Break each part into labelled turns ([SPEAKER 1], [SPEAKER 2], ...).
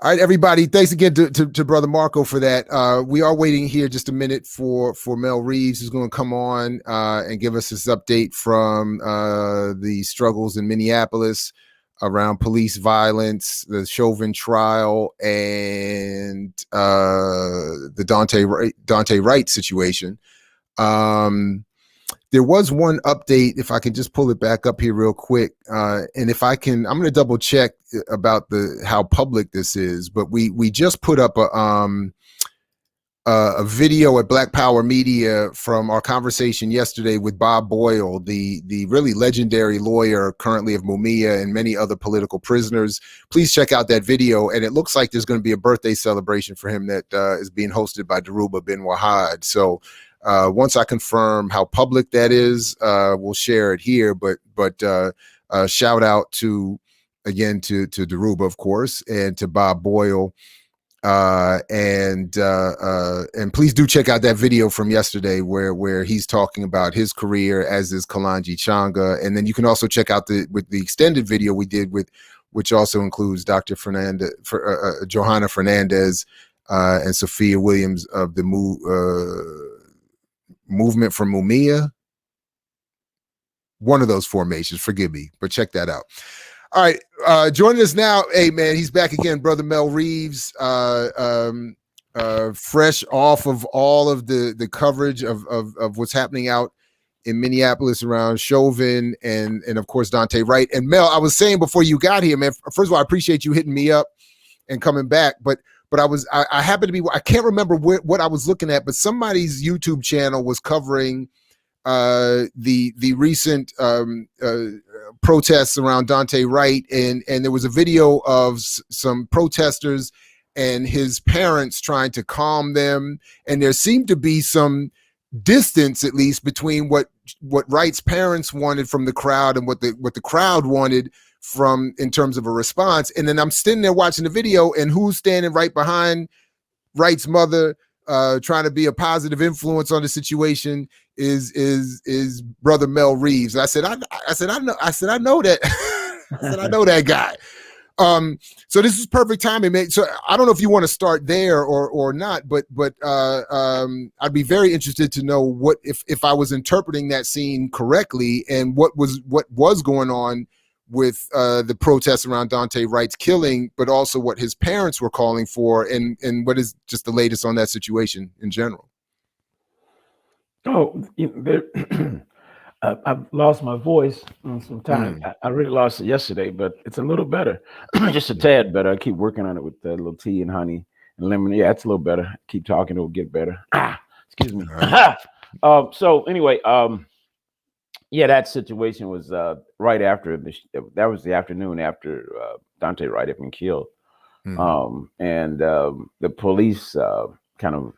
[SPEAKER 1] All right, everybody. Thanks again to Brother Marco for that. We are waiting here just a minute for Mel Reeves, who's going to come on and give us this update from the struggles in Minneapolis around police violence, the Chauvin trial, and the Daunte Wright situation. There was one update, if I can just pull it back up here real quick. And if I can, I'm going to double check about how public this is, but we just put up a video at Black Power Media from our conversation yesterday with Bob Boyle, the really legendary lawyer currently of Mumia and many other political prisoners. Please check out that video. And it looks like there's going to be a birthday celebration for him that is being hosted by Daruba bin Wahad. So once I confirm how public that is, we'll share it here. But shout out to Daruba, of course, and to Bob Boyle. And please do check out that video from yesterday where he's talking about his career, as is Kalonji Changa. And then you can also check out the extended video we did which also includes Dr. Johanna Fernandez and Sophia Williams of the Movement for Mumia, one of those formations, forgive me, but check that out. All right, joining us now, hey man, he's back again, Brother Mel Reeves, fresh off of all of the coverage of what's happening out in Minneapolis around Chauvin and of course Daunte Wright. And Mel, I was saying before you got here, man, first of all, I appreciate you hitting me up and coming back, but I happened to be, I can't remember what I was looking at, but somebody's YouTube channel was covering the recent protests around Daunte Wright, and there was a video of some protesters and his parents trying to calm them, and there seemed to be some distance, at least, between what Wright's parents wanted from the crowd and what the crowd wanted from in terms of a response. And then I'm standing there watching the video, and who's standing right behind Wright's mother, trying to be a positive influence on the situation is Brother Mel Reeves. I said I know that. I said I know that guy. So this is perfect timing, man. So I don't know if you want to start there or not, but I'd be very interested to know what if I was interpreting that scene correctly, and what was going on with the protests around Daunte Wright's killing, but also what his parents were calling for, and what is just the latest on that situation in general.
[SPEAKER 2] Oh, I've lost my voice some time. I really lost it yesterday, but it's a little better, just a tad better. I keep working on it with a little tea and honey and lemon. Yeah, it's a little better. Keep talking, it'll get better. Excuse me. Right. So anyway, yeah, that situation was right after that was the afternoon after Daunte Wright had been killed. And the police kind of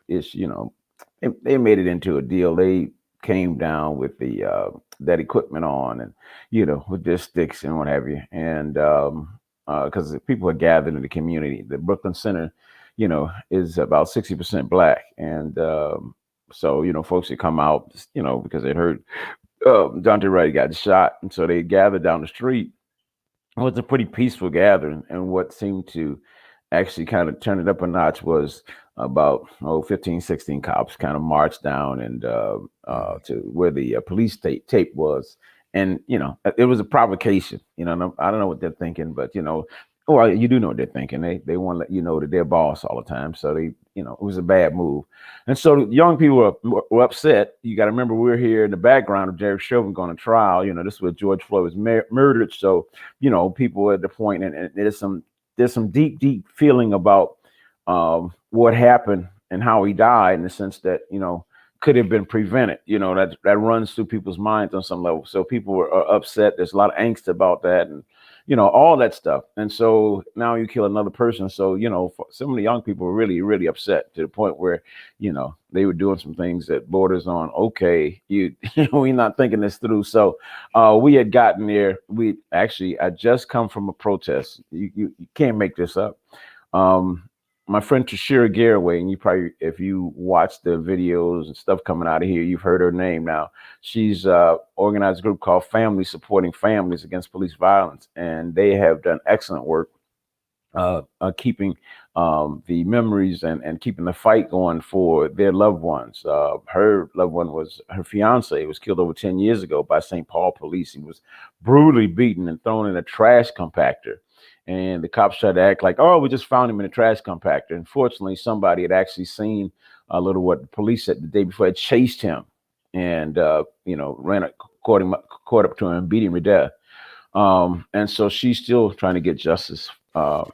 [SPEAKER 2] they made it into a deal. They came down with that equipment on, and with their sticks and what have you, and because people are gathered in the community. The Brooklyn Center is about 60% black, and so folks would come out because they heard Daunte Wright got shot, and so they gathered down the street. It was a pretty peaceful gathering, and what seemed to actually kind of turn it up a notch was about 15, 16 cops kind of marched down and to where the police tape was, and it was a provocation. I don't know what they're thinking, but well, you do know what they're thinking. They want to let you know that they're boss all the time, so they it was a bad move. And so young people were upset. You got to remember, we're here in the background of Derek Chauvin going to trial. This is where George Floyd was murdered. So people were at the point, and there's some deep feeling about what happened and how he died, in the sense that could have been prevented. That runs through people's minds on some level. So people were upset. There's a lot of angst about that, and all that stuff. And so now you kill another person. So some of the young people were really, really upset, to the point where they were doing some things that borders on, okay, we're not thinking this through. So we had gotten there. I just come from a protest. You can't make this up. My friend Tashira Garraway, and you probably, if you watch the videos and stuff coming out of here, you've heard her name now. She's organized a group called Family Supporting Families Against Police Violence, and they have done excellent work keeping the memories and keeping the fight going for their loved ones. Her loved one was her fiance was killed over 10 years ago by St. Paul police. He was brutally beaten and thrown in a trash compactor. And the cops tried to act like, oh, we just found him in a trash compactor. Unfortunately, somebody had actually seen a little what the police said the day before, had chased him and, caught up to him and beat him to death. And so she's still trying to get justice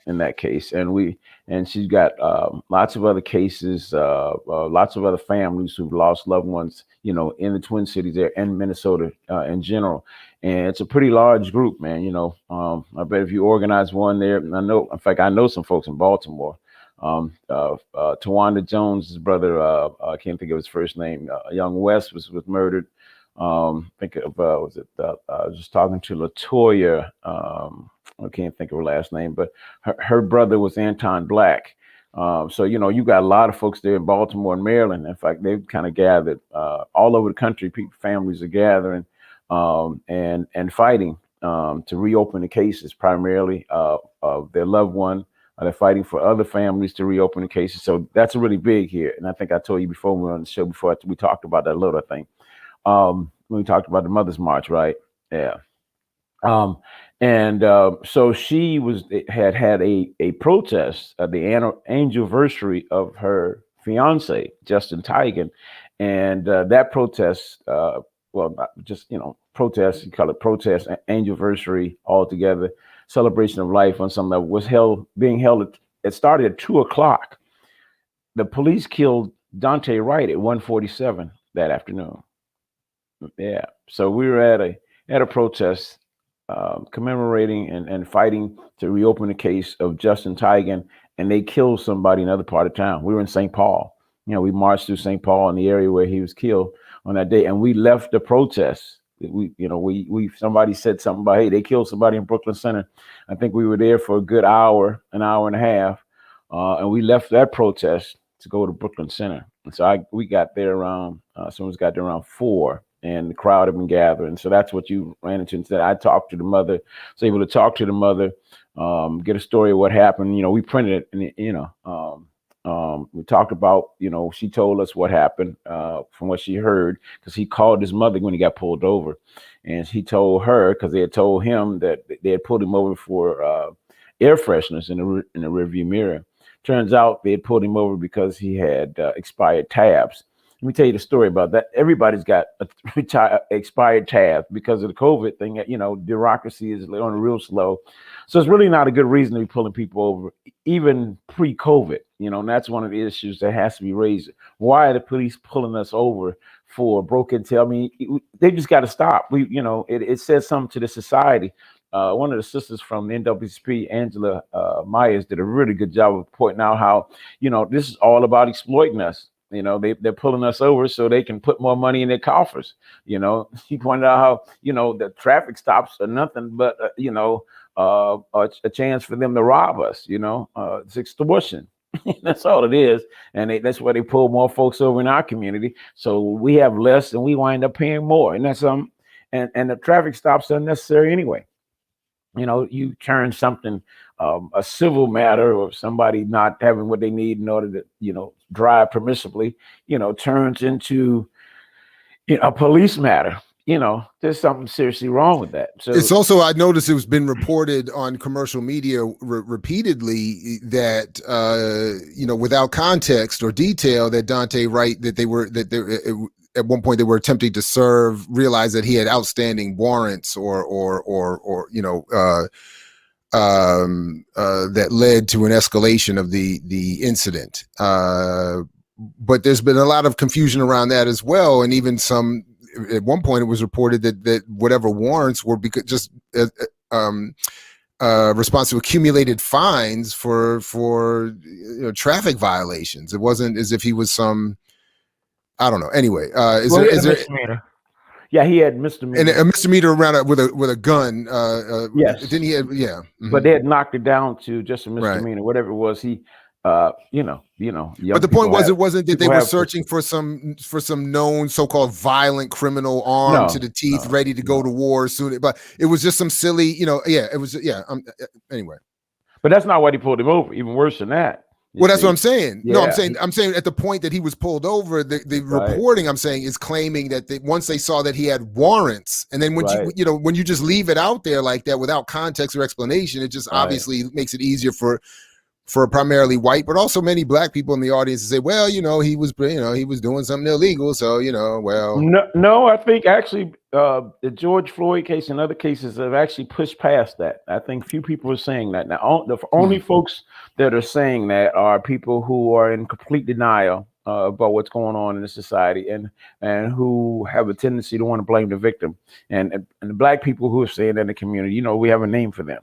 [SPEAKER 2] in that case. And she's got lots of other cases, lots of other families who've lost loved ones, in the Twin Cities there and Minnesota in general. And it's a pretty large group, man. I bet if you organize one there, I know some folks in Baltimore. Tawanda Jones's brother, I can't think of his first name. Young West was murdered. Think of I was just talking to Latoya. I can't think of her last name, but her brother was Anton Black. So you got a lot of folks there in Baltimore and Maryland. In fact, they've kind of gathered all over the country. Families are gathering and fighting to reopen the cases, primarily of their loved one. They're fighting for other families to reopen the cases. So that's really big here. And I think I told you before we were on the show before we talked about that a little, I think. When we talked about the Mother's March, right? Yeah. So she had a protest at the anniversary of her fiance, Justin Tigan. And that protest, not just, protest, you call it protest, anniversary altogether, celebration of life on some level, was being held. It started at 2:00. The police killed Daunte Wright at 1:47 that afternoon. Yeah. So we were at a protest commemorating and fighting to reopen the case of Justin Tigan, and they killed somebody in another part of town. We were in St. Paul. We marched through St. Paul in the area where he was killed on that day, and we left the protest. Somebody said something about, hey, they killed somebody in Brooklyn Center. I think we were there for a good hour, an hour and a half, and we left that protest to go to Brooklyn Center. And so we got there around, someone's got there around 4. And the crowd had been gathering. So that's what you ran into. Instead, I talked to the mother, was able to talk to the mother, get a story of what happened. We printed it, and, we talked about, she told us what happened from what she heard, because he called his mother when he got pulled over. And he told her, because they had told him that they had pulled him over for air fresheners in the rearview mirror. Turns out they had pulled him over because he had expired tabs. Let me tell you the story about that. Everybody's got expired tabs because of the COVID thing. Bureaucracy is on real slow. So it's really not a good reason to be pulling people over, even pre-COVID. And that's one of the issues that has to be raised. Why are the police pulling us over for broken tail? I mean, they just got to stop. It says something to the society. One of the sisters from the NAACP, Angela Myers, did a really good job of pointing out how, this is all about exploiting us. They're pulling us over so they can put more money in their coffers. She pointed out how, the traffic stops are nothing but, a chance for them to rob us. It's extortion. That's all it is. And that's why they pull more folks over in our community. So we have less and we wind up paying more. And that's and the traffic stops are unnecessary anyway. You turn something, a civil matter or somebody not having what they need in order to, drive permissibly, turns into, a police matter. There's something seriously wrong with that. So
[SPEAKER 1] it's also, I noticed it was been reported on commercial media repeatedly that, without context or detail, that Daunte Wright, at one point they were attempting to realize that he had outstanding warrants that led to an escalation of the incident. But there's been a lot of confusion around that as well. And even at one point it was reported that whatever warrants were response to accumulated fines for traffic violations. It wasn't as if he was I don't know. Anyway, is there
[SPEAKER 2] misdemeanor? Yeah, he had misdemeanor.
[SPEAKER 1] And a misdemeanor around with a gun.
[SPEAKER 2] Yes.
[SPEAKER 1] Didn't he have? Yeah. Mm-hmm.
[SPEAKER 2] But they had knocked it down to just a misdemeanor, right. Whatever it was. He, But
[SPEAKER 1] the point was, it wasn't that they were searching for some known so-called violent criminal armed to the teeth, ready to go to war soon. But it was just some silly, It was, anyway.
[SPEAKER 2] But that's not why they pulled him over. Even worse than that.
[SPEAKER 1] Well, that's what I'm saying.
[SPEAKER 2] Yeah.
[SPEAKER 1] No, I'm saying at the point that he was pulled over, the reporting I'm saying is claiming that once they saw that he had warrants, and then when when you just leave it out there like that without context or explanation, it just obviously makes it easier for primarily white, but also many black people in the audience to say, well, he was doing something illegal, so well.
[SPEAKER 2] No, I think actually the George Floyd case and other cases have actually pushed past that. I think few people are saying that now. The only folks that are saying that are people who are in complete denial about what's going on in the society, and who have a tendency to want to blame the victim, and the black people who are saying that in the community. We have a name for them.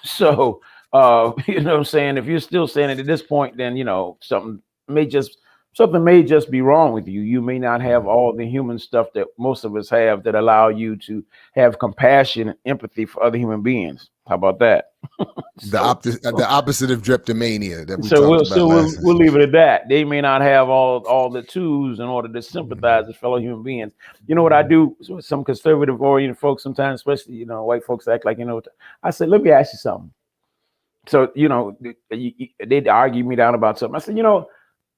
[SPEAKER 2] So. You know what I'm saying? If you're still saying it at this point, then something may just be wrong with you. You may not have all the human stuff that most of us have that allow you to have compassion and empathy for other human beings. How about that?
[SPEAKER 1] The opposite of drapetomania that we talked about.
[SPEAKER 2] We'll leave it at that. They may not have all the tools in order to sympathize with fellow human beings. You know what I do? Some conservative oriented folks sometimes, especially white folks, act like I said, let me ask you something. So, they'd argue me down about something. I said,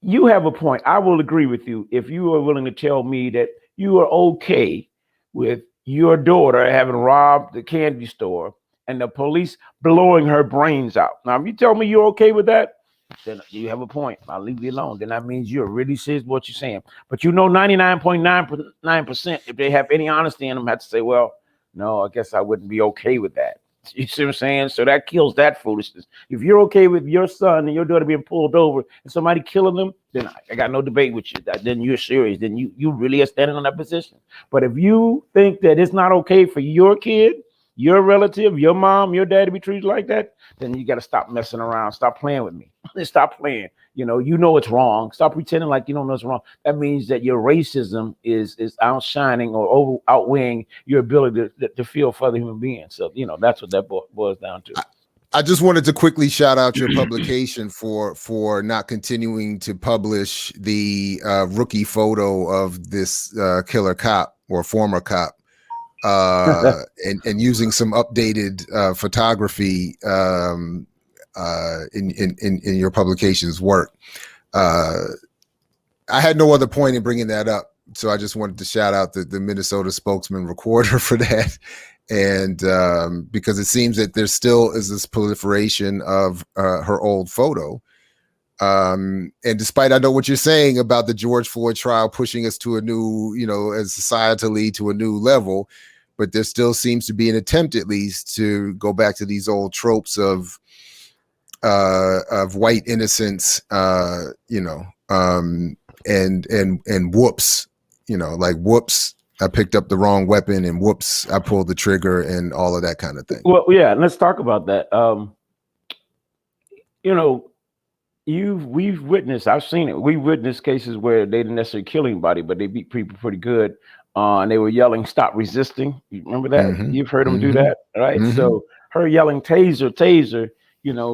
[SPEAKER 2] you have a point. I will agree with you if you are willing to tell me that you are okay with your daughter having robbed the candy store and the police blowing her brains out. Now, if you tell me you're okay with that, then you have a point. I'll leave you alone. Then that means you're really serious what you're saying. But 99.99%, if they have any honesty in them, have to say, well, no, I guess I wouldn't be okay with that. You see what I'm saying? So that kills that foolishness. If you're okay with your son and your daughter being pulled over and somebody killing them, then I got no debate with you. Then you're serious. Then you really are standing on that position. But if you think that it's not okay for your kid, your relative, your mom, your dad to be treated like that, then you got to stop messing around. Stop playing with me. Stop playing. It's wrong. Stop pretending like you don't know it's wrong. That means that your racism is outshining or outweighing your ability to feel for other human beings. So, that's what that boils down to.
[SPEAKER 1] I just wanted to quickly shout out your publication for not continuing to publish the rookie photo of this killer cop or former cop. And using some updated photography in your publication's work. I had no other point in bringing that up, so I just wanted to shout out the Minnesota spokesman recorder for that. And because it seems that there still is this proliferation of her old photo. And despite I know what you're saying about the George Floyd trial pushing us to a new, as societally to a new level, but there still seems to be an attempt, at least, to go back to these old tropes of white innocence, and whoops, like whoops, I picked up the wrong weapon, and whoops, I pulled the trigger, and all of that kind of thing.
[SPEAKER 2] Well, yeah, let's talk about that. We've witnessed, I've seen it. We've witnessed cases where they didn't necessarily kill anybody, but they beat people pretty good. And they were yelling, "Stop resisting." You remember that? Mm-hmm. You've heard them do that, right? Mm-hmm. So her yelling taser,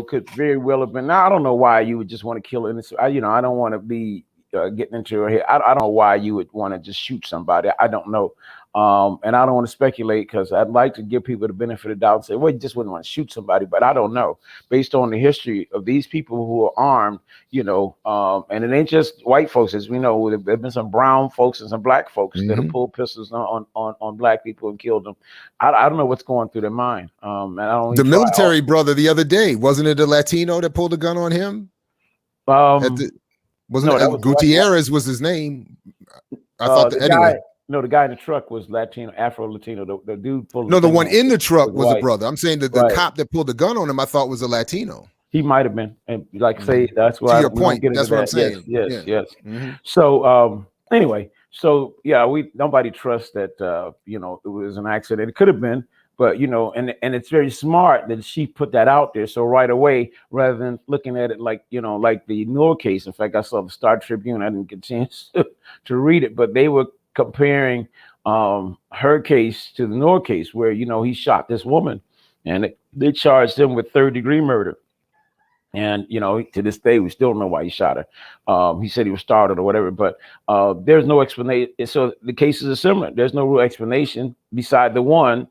[SPEAKER 2] could very well have been. Now, I don't know why you would just want to kill it. I don't want to be getting into her head. I don't know why you would want to just shoot somebody. I don't know. And I don't want to speculate because I'd like to give people the benefit of the doubt and say, well, you just wouldn't want to shoot somebody, but I don't know. Based on the history of these people who are armed, and it ain't just white folks, as we know, there have been some brown folks and some black folks that have pulled pistols on black people and killed them. I don't know what's going through their mind. And I don't.
[SPEAKER 1] The military brother the other day, wasn't it a Latino that pulled a gun on him? Gutierrez was his name. I thought anyway.
[SPEAKER 2] No, the guy in the truck was Latino, Afro-Latino. The dude pulled.
[SPEAKER 1] No, the one in the truck was a brother. I'm saying that the cop that pulled the gun on him, I thought was a Latino.
[SPEAKER 2] He might have been, and like I say, that's why.
[SPEAKER 1] To your point, that's what I'm saying.
[SPEAKER 2] Yes. Mm-hmm. So anyway, nobody trusts that. It was an accident. It could have been, but and it's very smart that she put that out there. So right away, rather than looking at it like like the Noor case. In fact, I saw the Star Tribune. I didn't get a chance to read it, but they were comparing her case to the Noor case where, he shot this woman and they charged him with third-degree murder. And, to this day, we still don't know why he shot her. He said he was startled or whatever, but there's no explanation. So the cases are similar. There's no real explanation beside the one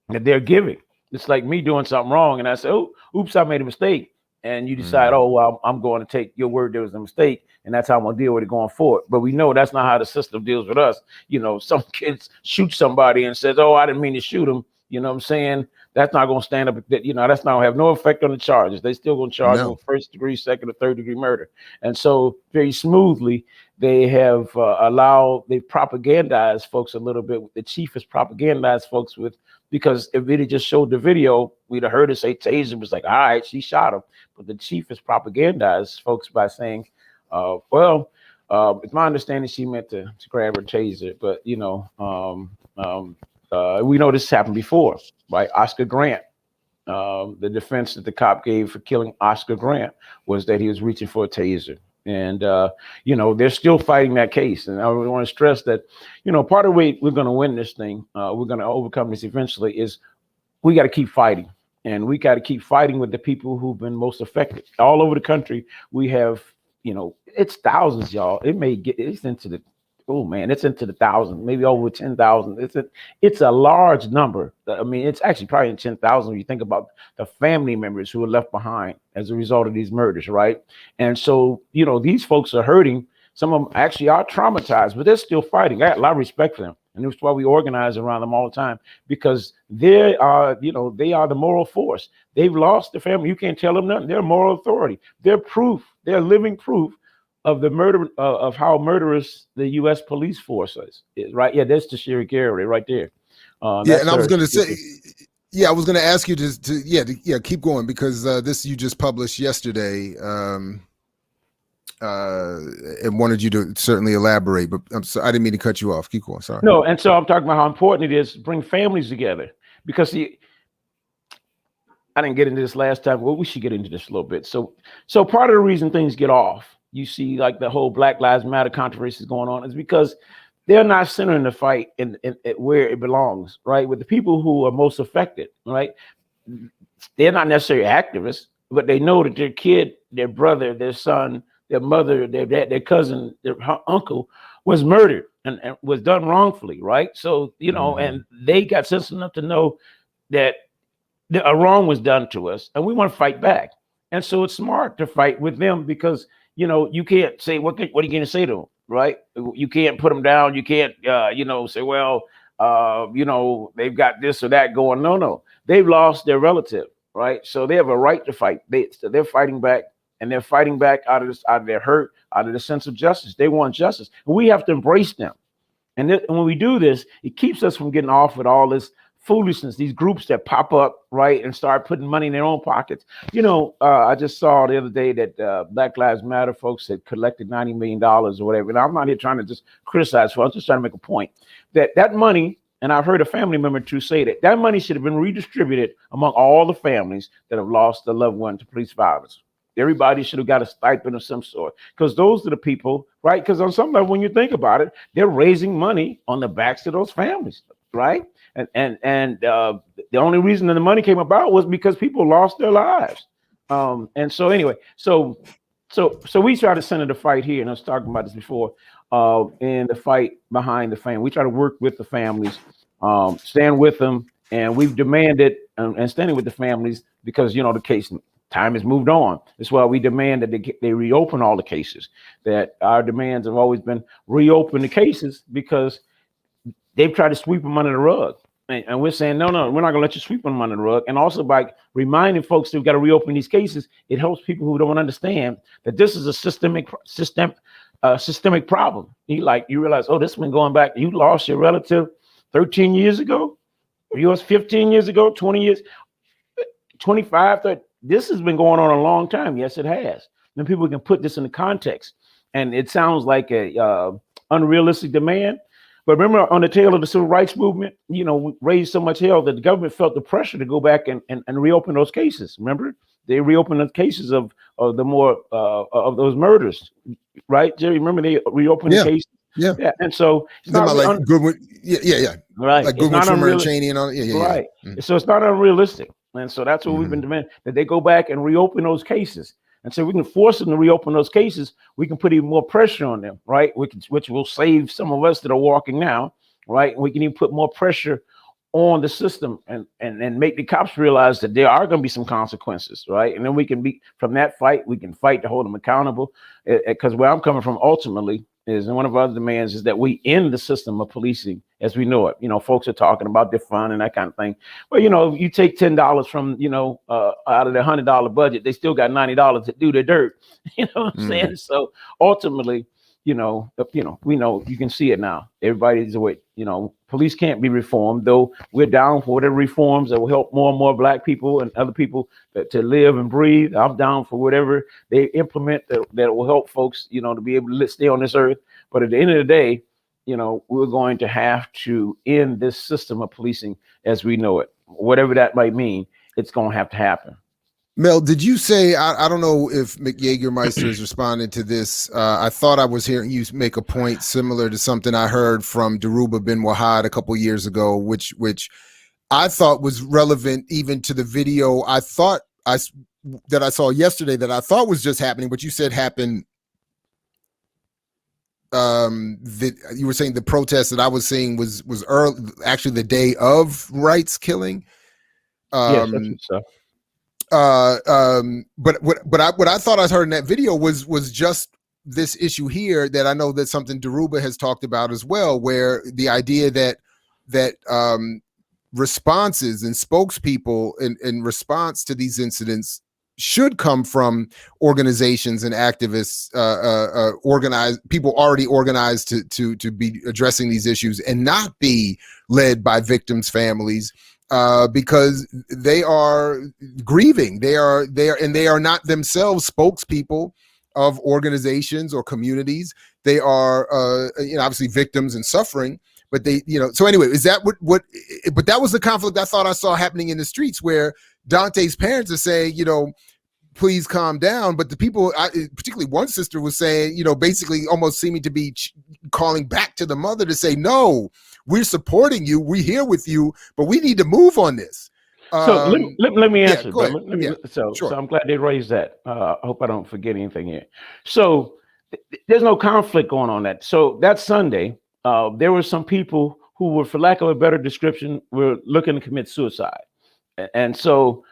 [SPEAKER 2] that they're giving. It's like me doing something wrong, and I say, "Oh, oops, I made a mistake." And you decide, "Oh, well, I'm going to take your word there was a mistake, and that's how I'm going to deal with it going forward." But we know that's not how the system deals with us. Some kids shoot somebody and says, "Oh, I didn't mean to shoot him." You know what I'm saying? That's not going to stand up. That's not going to have no effect on the charges. They still going to charge them with first degree, second, or third degree murder. And so very smoothly, they have they've propagandized folks a little bit. The chief has propagandized folks with, because if it had just showed the video, we'd have heard it say Taser was like, all right, she shot him. But the chief has propagandized folks by saying, it's my understanding she meant to grab her Taser. But, we know this happened before, right? Oscar Grant, the defense that the cop gave for killing Oscar Grant was that he was reaching for a Taser. And, they're still fighting that case. And I want to stress that, part of the way we're going to win this thing, we're going to overcome this eventually, is we got to keep fighting. And we got to keep fighting with the people who've been most affected. All over the country, we have, it's thousands, y'all. It's into the thousands, maybe over 10,000. It's a large number. I mean, it's actually probably in 10,000 when you think about the family members who are left behind as a result of these murders, right? And so, these folks are hurting. Some of them actually are traumatized, but they're still fighting. I got a lot of respect for them. And that's why we organize around them all the time, because they are the moral force. They've lost their family. You can't tell them nothing. They're moral authority. They're proof. They're living proof of the murder, of how murderous the U.S. police force is, right? Yeah, that's the Sherry Garrett right there.
[SPEAKER 1] And I was going to say, I was going to ask you to keep going, because this you just published yesterday, and wanted you to certainly elaborate. But I didn't mean to cut you off. Keep going. Sorry.
[SPEAKER 2] No, and so I'm talking about how important it is to bring families together, because I didn't get into this last time. Well, we should get into this a little bit. So part of the reason things get off, you see, like the whole Black Lives Matter controversy is going on, is because they're not centering the fight in where it belongs, right? With the people who are most affected, right? They're not necessarily activists, but they know that their kid, their brother, their son, their mother, their dad, their cousin, their uncle was murdered and was done wrongfully, right? So, and they got sense enough to know that a wrong was done to us, and we want to fight back. And so it's smart to fight with them, because you can't say, what are you going to say to them, right? You can't put them down. You can't, say, well, they've got this or that going. No, they've lost their relative, right? So they have a right to fight. They're fighting back, and they're fighting back out of their hurt, out of the sense of justice. They want justice. And we have to embrace them. And when we do this, it keeps us from getting off with all this foolishness, these groups that pop up, right, and start putting money in their own pockets. I just saw the other day that Black Lives Matter folks had collected $90 million or whatever. And I'm not here trying to just criticize, I'm just trying to make a point that money, and I've heard a family member to say that money should have been redistributed among all the families that have lost a loved one to police violence. Everybody should have got a stipend of some sort, because those are the people, right? Because on some level, when you think about it, they're raising money on the backs of those families, right? And the only reason that the money came about was because people lost their lives. And so anyway, so we try to center the fight here, and I was talking about this before, in the fight behind the family. We try to work with the families, stand with them, and we've demanded and standing with the families because the case time has moved on. That's why we demand that they reopen all the cases. That our demands have always been reopen the cases, because they've tried to sweep them under the rug. And we're saying, no, we're not going to let you sweep them under the rug. And also by reminding folks that we've got to reopen these cases, it helps people who don't understand that this is a systemic problem. You realize, oh, this has been going back. You lost your relative 13 years ago, or yours 15 years ago, 20 years, 25, 30. This has been going on a long time. Yes, it has. Then people can put this into context. And it sounds like a unrealistic demand. But remember, on the tail of the civil rights movement, raised so much hell that the government felt the pressure to go back and reopen those cases. Remember, they reopened the cases of the more of those murders, right? Jerry, remember they reopened the cases. Yeah. And so it's not like
[SPEAKER 1] Goodwin,
[SPEAKER 2] right.
[SPEAKER 1] Like Goodwin, Schumer, and Cheney, and all.
[SPEAKER 2] Right. Mm-hmm. So it's not unrealistic, and so that's what we've been demanding, that they go back and reopen those cases. And so we can force them to reopen those cases. We can put even more pressure on them, right? Which will save some of us that are walking now, right? We can even put more pressure on the system and make the cops realize that there are going to be some consequences, right? And then we can be from that fight, we can fight to hold them accountable. Because where I'm coming from ultimately is, and one of our demands is that we end the system of policing as we know it. You know, folks are talking about defund and that kind of thing. Well, you know, you take $10 from, out of the $100 budget, they still got $90 to do the dirt. You know what I'm saying? So ultimately, we know you can see it now. Everybody's away. Police can't be reformed, though we're down for whatever reforms that will help more and more Black people and other people to live and breathe. I'm down for whatever they implement that will help folks, to be able to stay on this earth. But at the end of the day, we're going to have to end this system of policing as we know it. Whatever that might mean, it's going to have to happen.
[SPEAKER 1] Mel, did you say, I don't know if McYagermeister is responding to this. I thought I was hearing you make a point similar to something I heard from Dhoruba bin Wahad a couple years ago, which I thought was relevant even to the video I saw yesterday that I thought was just happening, but you said happened. You were saying the protest that I was seeing was early, actually the day of Wright's killing.
[SPEAKER 2] Yes, that's so.
[SPEAKER 1] But what I thought I heard in that video was just this issue here that I know that's something Dhoruba has talked about as well, where the idea that responses and spokespeople in response to these incidents should come from organizations and activists, organized people already organized to be addressing these issues and not be led by victims' families. Because they are grieving, they are not themselves spokespeople of organizations or communities. They are, obviously victims and suffering. But they, so anyway, is that what? But that was the conflict I thought I saw happening in the streets, where Daunte's parents are saying, please calm down. But the people, particularly one sister, was saying, basically almost seeming to be calling back to the mother to say, no, we're supporting you, we're here with you, but we need to move on this.
[SPEAKER 2] So let me answer.
[SPEAKER 1] Sure.
[SPEAKER 2] So I'm glad they raised that. I hope I don't forget anything here. So there's no conflict going on that. So that Sunday, there were some people who were, for lack of a better description, were looking to commit suicide. And so,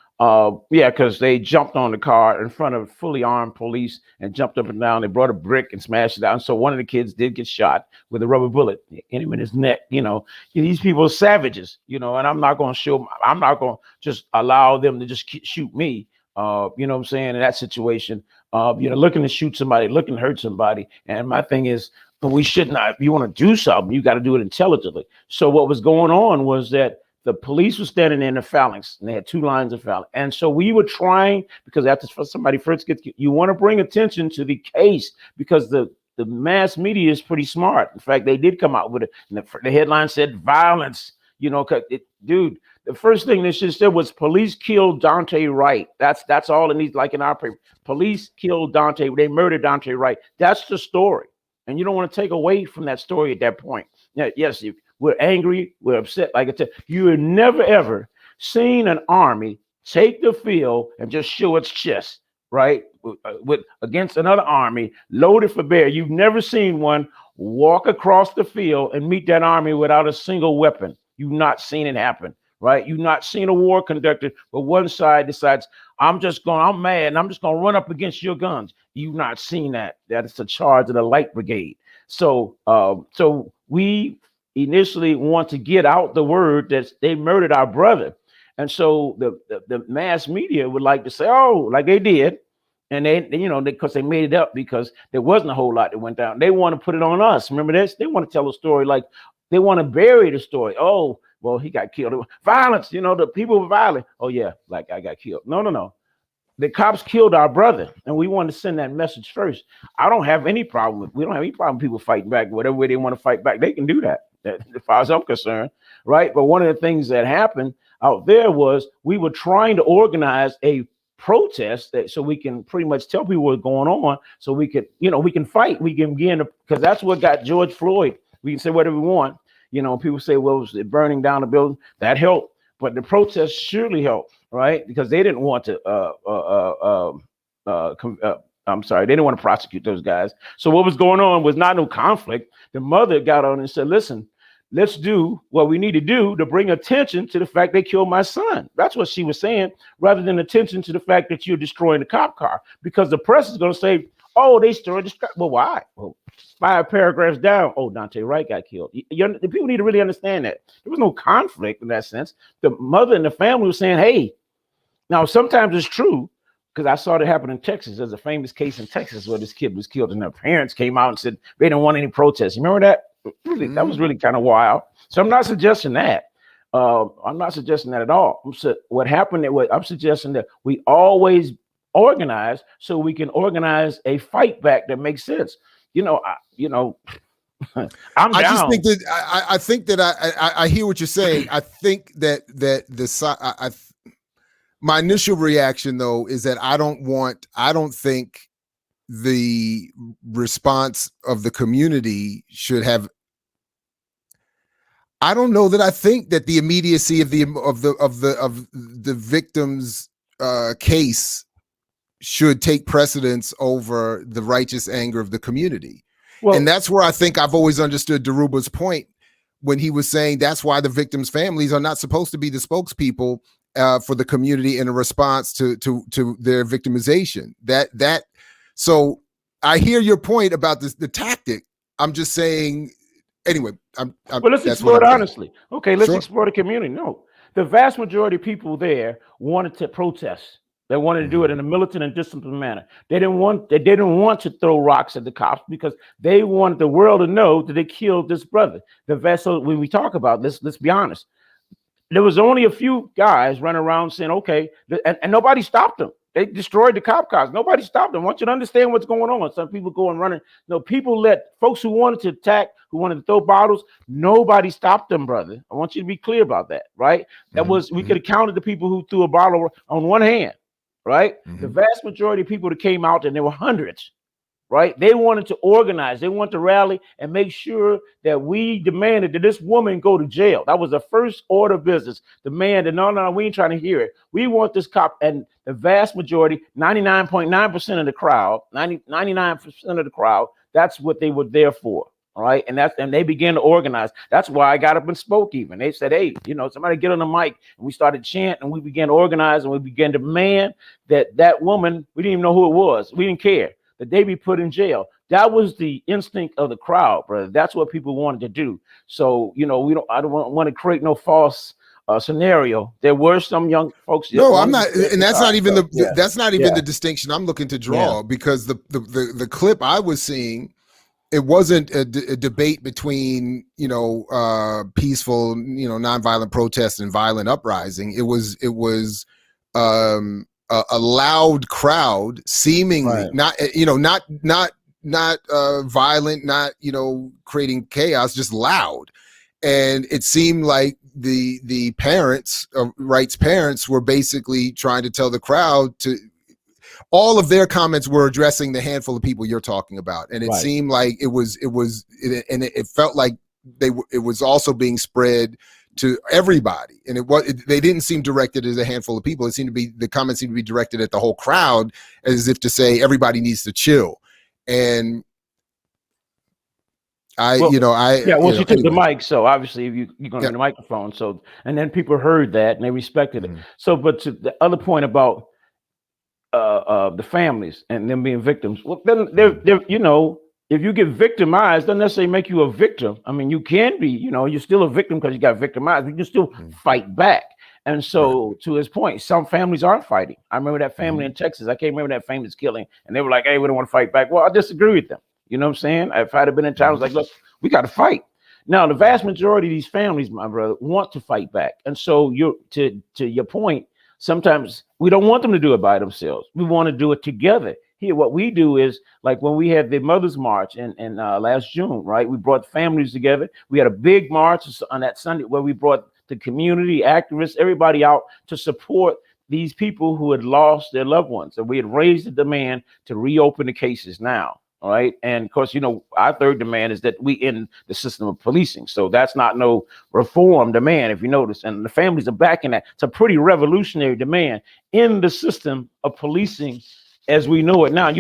[SPEAKER 2] because they jumped on the car in front of fully armed police and jumped up and down. They brought a brick and smashed it down. So one of the kids did get shot with a rubber bullet in him in his neck. These people are savages, and I'm not going to just allow them to just shoot me. You know what I'm saying? In that situation, looking to shoot somebody, looking to hurt somebody. And my thing is, but we should not, if you want to do something, you got to do it intelligently. So what was going on was that the police were standing in the phalanx, and they had two lines of phalanx. And so we were trying, because after somebody first gets, you want to bring attention to the case, because the mass media is pretty smart. In fact, they did come out with it. And the headline said violence, dude, the first thing they should have said was police killed Daunte Wright. That's all it needs, like in our paper. Police killed Daunte. They murdered Daunte Wright. That's the story. And you don't want to take away from that story at that point. Yeah, yes, we're angry, we're upset. Like I said, you have never, ever seen an army take the field and just show its chest, right? With against another army loaded for bear. You've never seen one walk across the field and meet that army without a single weapon. You've not seen it happen, right? You've not seen a war conducted, but one side decides, I'm mad, and I'm just going to run up against your guns. You've not seen that. That is the charge of the Light Brigade. So we initially want to get out the word that they murdered our brother. And so the mass media would like to say, oh, like they did. And because they made it up, because there wasn't a whole lot that went down. They want to put it on us. Remember this? They want to tell a story, like they want to bury the story. Oh, well, he got killed. Violence, the people were violent. Oh, yeah, like I got killed. No. The cops killed our brother, and we want to send that message first. We don't have any problem with people fighting back. Whatever way they want to fight back, they can do that, as far as I'm concerned, right? But one of the things that happened out there was we were trying to organize a protest so we can pretty much tell people what's going on, so we could, we can fight. We can begin to, because that's what got George Floyd. We can say whatever we want. People say, well, was it burning down the building? That helped. But the protest surely helped, right? Because they didn't want to, they didn't want to prosecute those guys. So what was going on was not no conflict. The mother got on and said, listen, let's do what we need to do to bring attention to the fact they killed my son. That's what she was saying, rather than attention to the fact that you're destroying the cop car. Because the press is going to say, oh, they destroyed the cop. Well, why? Well, 5 paragraphs down, oh, Daunte Wright got killed. The people need to really understand that. There was no conflict in that sense. The mother and the family was saying, hey, now sometimes it's true, because I saw it happen in Texas. There's a famous case in Texas where this kid was killed and their parents came out and said they didn't want any protests. You remember that? Really, that was really kind of wild. So I'm not suggesting that. I'm not suggesting that at all. What happened? I'm suggesting that we always organize so we can organize a fight back that makes sense. I'm down.
[SPEAKER 1] I just think that I think that I hear what you're saying. I think that my initial reaction though is that I don't think the response of the community should have. I don't know that I think that the immediacy of the victim's case should take precedence over the righteous anger of the community. Well, and that's where I think I've always understood Daruba's point when he was saying that's why the victims' families are not supposed to be the spokespeople for the community in a response to their victimization. So I hear your point about the tactic. I'm just saying. Anyway, well,
[SPEAKER 2] let's explore it honestly. Okay, let's explore the community. No, the vast majority of people there wanted to protest. They wanted to do it in a militant and disciplined manner. They didn't want to throw rocks at the cops because they wanted the world to know that they killed this brother. So when we talk about this, let's be honest. There was only a few guys running around saying, okay, and nobody stopped them. They destroyed the cop cars. Nobody stopped them. I want you to understand what's going on. Some people go and running. No, people let folks who wanted to attack, who wanted to throw bottles, nobody stopped them, brother. I want you to be clear about that, right? We could have counted the people who threw a bottle on one hand, right? The vast majority of people that came out, and there were hundreds, right? They wanted to organize. They wanted to rally and make sure that we demanded that this woman go to jail. That was the first order of business. Demanded, no, we ain't trying to hear it. We want this cop. And the vast majority, 99.9% of the crowd, 99% of the crowd, that's what they were there for. All right. And they began to organize. That's why I got up and spoke even. They said, hey, somebody get on the mic. And we started chanting and we began to organize and we began to demand that woman, we didn't even know who it was. We didn't care. That they be put in jail. That was the instinct of the crowd, brother. That's what people wanted to do. So, I don't want to create no false scenario. There were some young folks.
[SPEAKER 1] No, I'm not, and that's not even the distinction I'm looking to draw, because the clip I was seeing, it wasn't a debate between peaceful, nonviolent protest and violent uprising. It was a loud crowd, seemingly not violent, not creating chaos, just loud. And it seemed like the parents, Wright's parents, were basically trying to tell the crowd to. All of their comments were addressing the handful of people you're talking about, and it seemed like it felt like it was also being spread to everybody, and they didn't seem directed at a handful of people. The comments seemed to be directed at the whole crowd, as if to say everybody needs to chill. And you took the mic, so obviously you're going to the microphone, so, and then people heard that and they respected it.
[SPEAKER 2] So, but to the other point about the families and them being victims, well, then they're if you get victimized, doesn't necessarily make you a victim. I mean, you can be, you're still a victim because you got victimized. You can still fight back. And so, to his point, some families aren't fighting. I remember that family in Texas. I can't remember that family's killing, and they were like, "Hey, we don't want to fight back." Well, I disagree with them. You know what I'm saying? If I'd have been in town, I was like, "Look, we got to fight." Now, the vast majority of these families, my brother, want to fight back. And so, to your point, sometimes we don't want them to do it by themselves. We want to do it together. Here, what we do is, like when we had the Mother's March in last June, right? We brought families together. We had a big march on that Sunday where we brought the community, activists, everybody out to support these people who had lost their loved ones. And we had raised the demand to reopen the cases now. All right. And of course, our third demand is that we end the system of policing. So that's not no reform demand, if you notice. And the families are backing that. It's a pretty revolutionary demand in the system of policing as we know it now.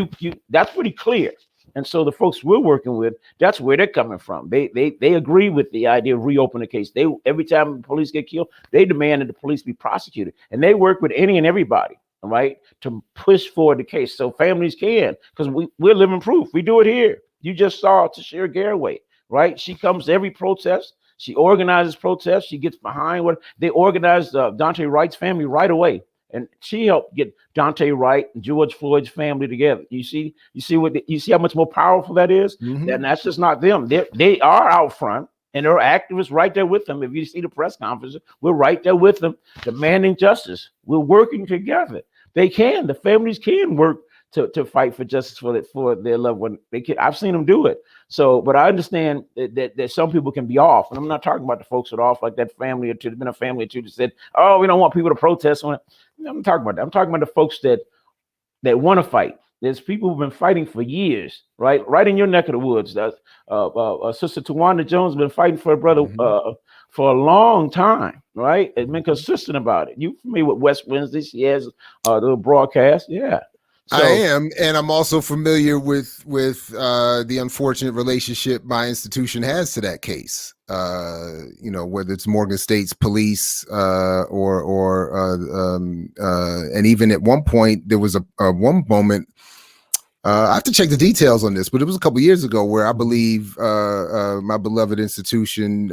[SPEAKER 2] That's pretty clear. And so the folks we're working with, that's where they're coming from. They agree with the idea of reopening the case. They, every time police get killed, they demand that the police be prosecuted, and they work with any and everybody, all right, to push forward the case so families can, because we're living proof. We do it here. You just saw Tashira Garraway, right? She comes to every protest. She organizes protests. She gets behind what they organized. Daunte Wright's family right away, and she helped get Daunte Wright and George Floyd's family together. You see how much more powerful that is.
[SPEAKER 1] Mm-hmm.
[SPEAKER 2] And that's just not them. They are out front, and there are activists right there with them. If you see the press conference, we're right there with them, demanding justice. We're working together. The families can work to fight for justice for their loved one. They can. I've seen them do it. So, but I understand that some people can be off, and I'm not talking about the folks that are off, like that family or two. There's been a family or two that said, "Oh, we don't want people to protest on it." No, I'm talking about that. I'm talking about the folks that want to fight. There's people who've been fighting for years, right? Right in your neck of the woods. Sister Tawanda Jones has been fighting for her brother for a long time, right? And been consistent about it. You familiar with West Wednesday? She has the broadcast, yeah. So,
[SPEAKER 1] I am, and I'm also familiar with the unfortunate relationship my institution has to that case. Whether it's Morgan State's police and even at one point there was a one moment. I have to check the details on this, but it was a couple years ago where I believe my beloved institution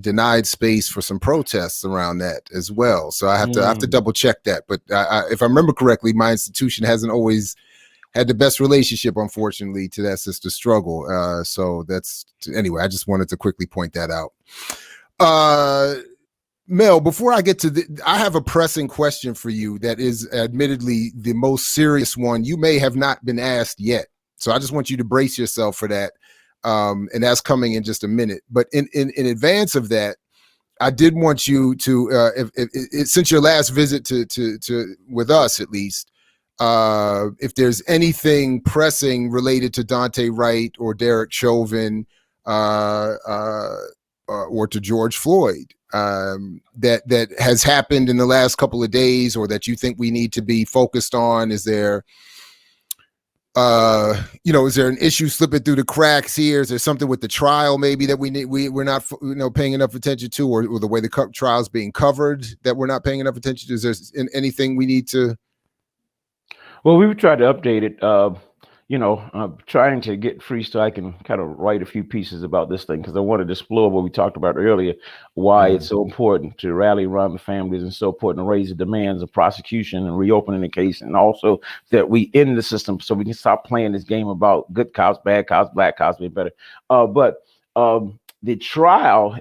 [SPEAKER 1] denied space for some protests around that as well. So I have to double check that. But if I remember correctly, my institution hasn't always had the best relationship, unfortunately, to that sister struggle. So that's anyway. I just wanted to quickly point that out. Mel, before I get to I have a pressing question for you that is admittedly the most serious one you may have not been asked yet. So I just want you to brace yourself for that. And that's coming in just a minute. But in advance of that, I did want you to, since your last visit to with us at least, if there's anything pressing related to Daunte Wright or Derek Chauvin or to George Floyd, that has happened in the last couple of days, or that you think we need to be focused on? Is there, is there an issue slipping through the cracks here? Is there something with the trial maybe that we're not paying enough attention to, or the way the trial is being covered that we're not paying enough attention to? Is there anything we need to?
[SPEAKER 2] Well, we tried to update it. I'm trying to get free so I can kind of write a few pieces about this thing, because I wanted to explore what we talked about earlier, why it's so important to rally around the families and so important to raise the demands of prosecution and reopening the case, and also that we end the system so we can stop playing this game about good cops, bad cops, black cops being better. But the trial,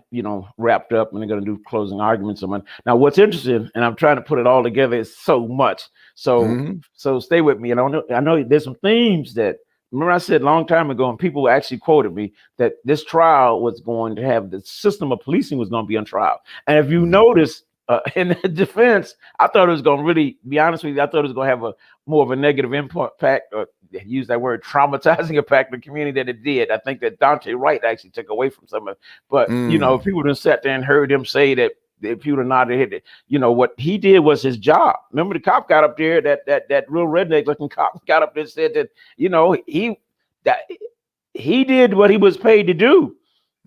[SPEAKER 2] wrapped up, and they're going to do closing arguments. Now, what's interesting, and I'm trying to put it all together, is so much. So stay with me. And I know there's some themes that, remember I said a long time ago, and people actually quoted me, that this trial was going to have the system of policing was going to be on trial. And if you notice, in the defense, I thought it was going to really, be honest with you, I thought it was going to have more of a negative impact, or use that word, traumatizing impact on the community than it did. I think that Daunte Wright actually took away from some of it. But, if people done sat there and heard him say that, if people nodded head, what he did was his job. Remember, the cop got up there, that real redneck looking cop got up there and said that, he did what he was paid to do.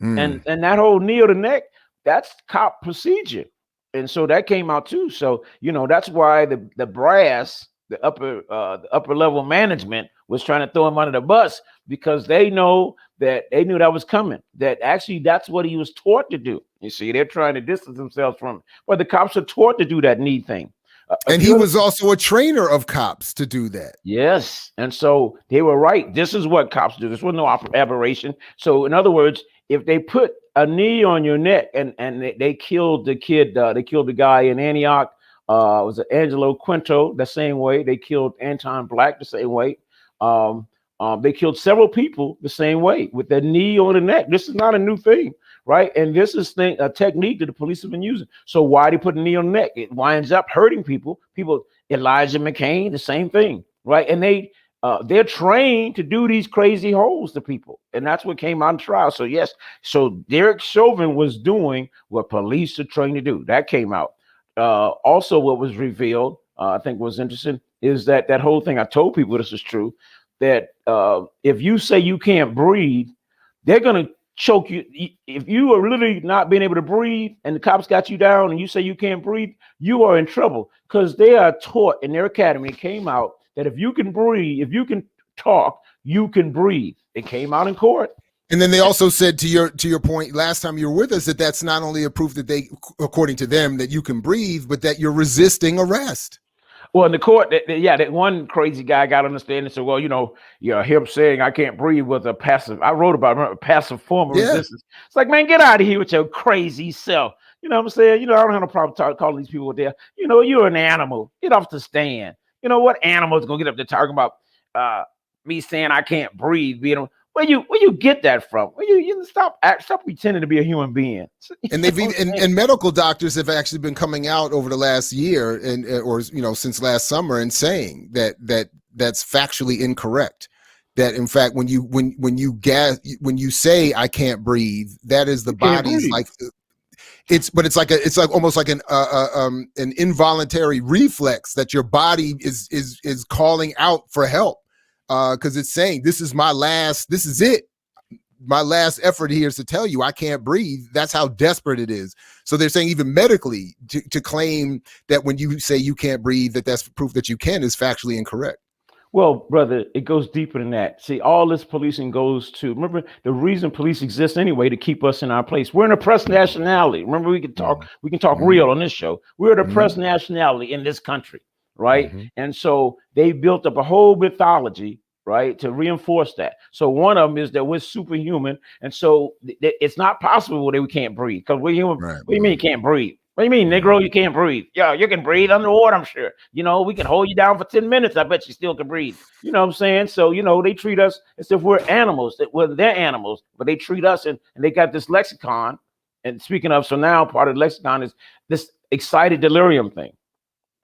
[SPEAKER 2] And that whole knee to the neck, that's cop procedure. And so that came out too. So, that's why the brass, the upper level management was trying to throw him under the bus, because they knew that was coming. That actually that's what he was taught to do. You see, they're trying to distance themselves from it. But the cops are taught to do that knee thing.
[SPEAKER 1] And he was also a trainer of cops to do that.
[SPEAKER 2] Yes. And so they were right. This is what cops do. This was no aberration. So in other words, if they put a knee on your neck and they killed the kid, they killed the guy in Antioch, it was Angelo Quinto the same way. They killed Anton Black the same way. They killed several people the same way with their knee on the neck. This is not a new thing, right? And this is a technique that the police have been using. So why they put a knee on the neck? It winds up hurting people. Elijah McCain, the same thing, right? And they're trained to do these crazy holes to people. And that's what came out in trial. So yes, so Derek Chauvin was doing what police are trained to do. That came out. Also what was revealed, I think was interesting, is that whole thing, I told people this is true, that if you say you can't breathe, they're going to choke you. If you are literally not being able to breathe and the cops got you down and you say you can't breathe, you are in trouble, because they are taught in their academy. It came out that if you can breathe, if you can talk, you can breathe. It came out in court.
[SPEAKER 1] And then they also said, to your point last time you were with us, that that's not only a proof that they, according to them, that you can breathe, but that you're resisting arrest.
[SPEAKER 2] Well, in the court, that one crazy guy got on the stand and said, well, him saying I can't breathe was a passive. I wrote about a passive form of resistance. It's like, man, get out of here with your crazy self. You know what I'm saying? I don't have no problem calling these people there. You're an animal. Get off the stand. You know what animal is going to get up there talking about me saying I can't breathe? Where you get that from? Where you stop pretending to be a human being.
[SPEAKER 1] And they've and medical doctors have actually been coming out over the last year or since last summer and saying that that's factually incorrect. That in fact, when you say I can't breathe, that is the body's like it's almost like an involuntary reflex that your body is calling out for help. Because it's saying this is it. My last effort here is to tell you I can't breathe. That's how desperate it is. So they're saying even medically to claim that when you say you can't breathe, that's proof that you can is factually incorrect.
[SPEAKER 2] Well, brother, it goes deeper than that. See, all this policing goes to, remember, the reason police exist anyway, to keep us in our place. We're an oppressed nationality. Remember, we can talk real on this show. We're an oppressed nationality in this country. Right. And so they built up a whole mythology, right, to reinforce that. So one of them is that we're superhuman. And so it's not possible that we can't breathe because we're human. Right, what do you mean you can't breathe? What do you mean, Negro, you can't breathe? Yeah, you can breathe underwater, I'm sure. We can hold you down for 10 minutes. I bet you still can breathe. You know what I'm saying? So, they treat us as if we're animals, they're animals, but they treat us and they got this lexicon. And speaking of, so now part of the lexicon is this excited delirium thing.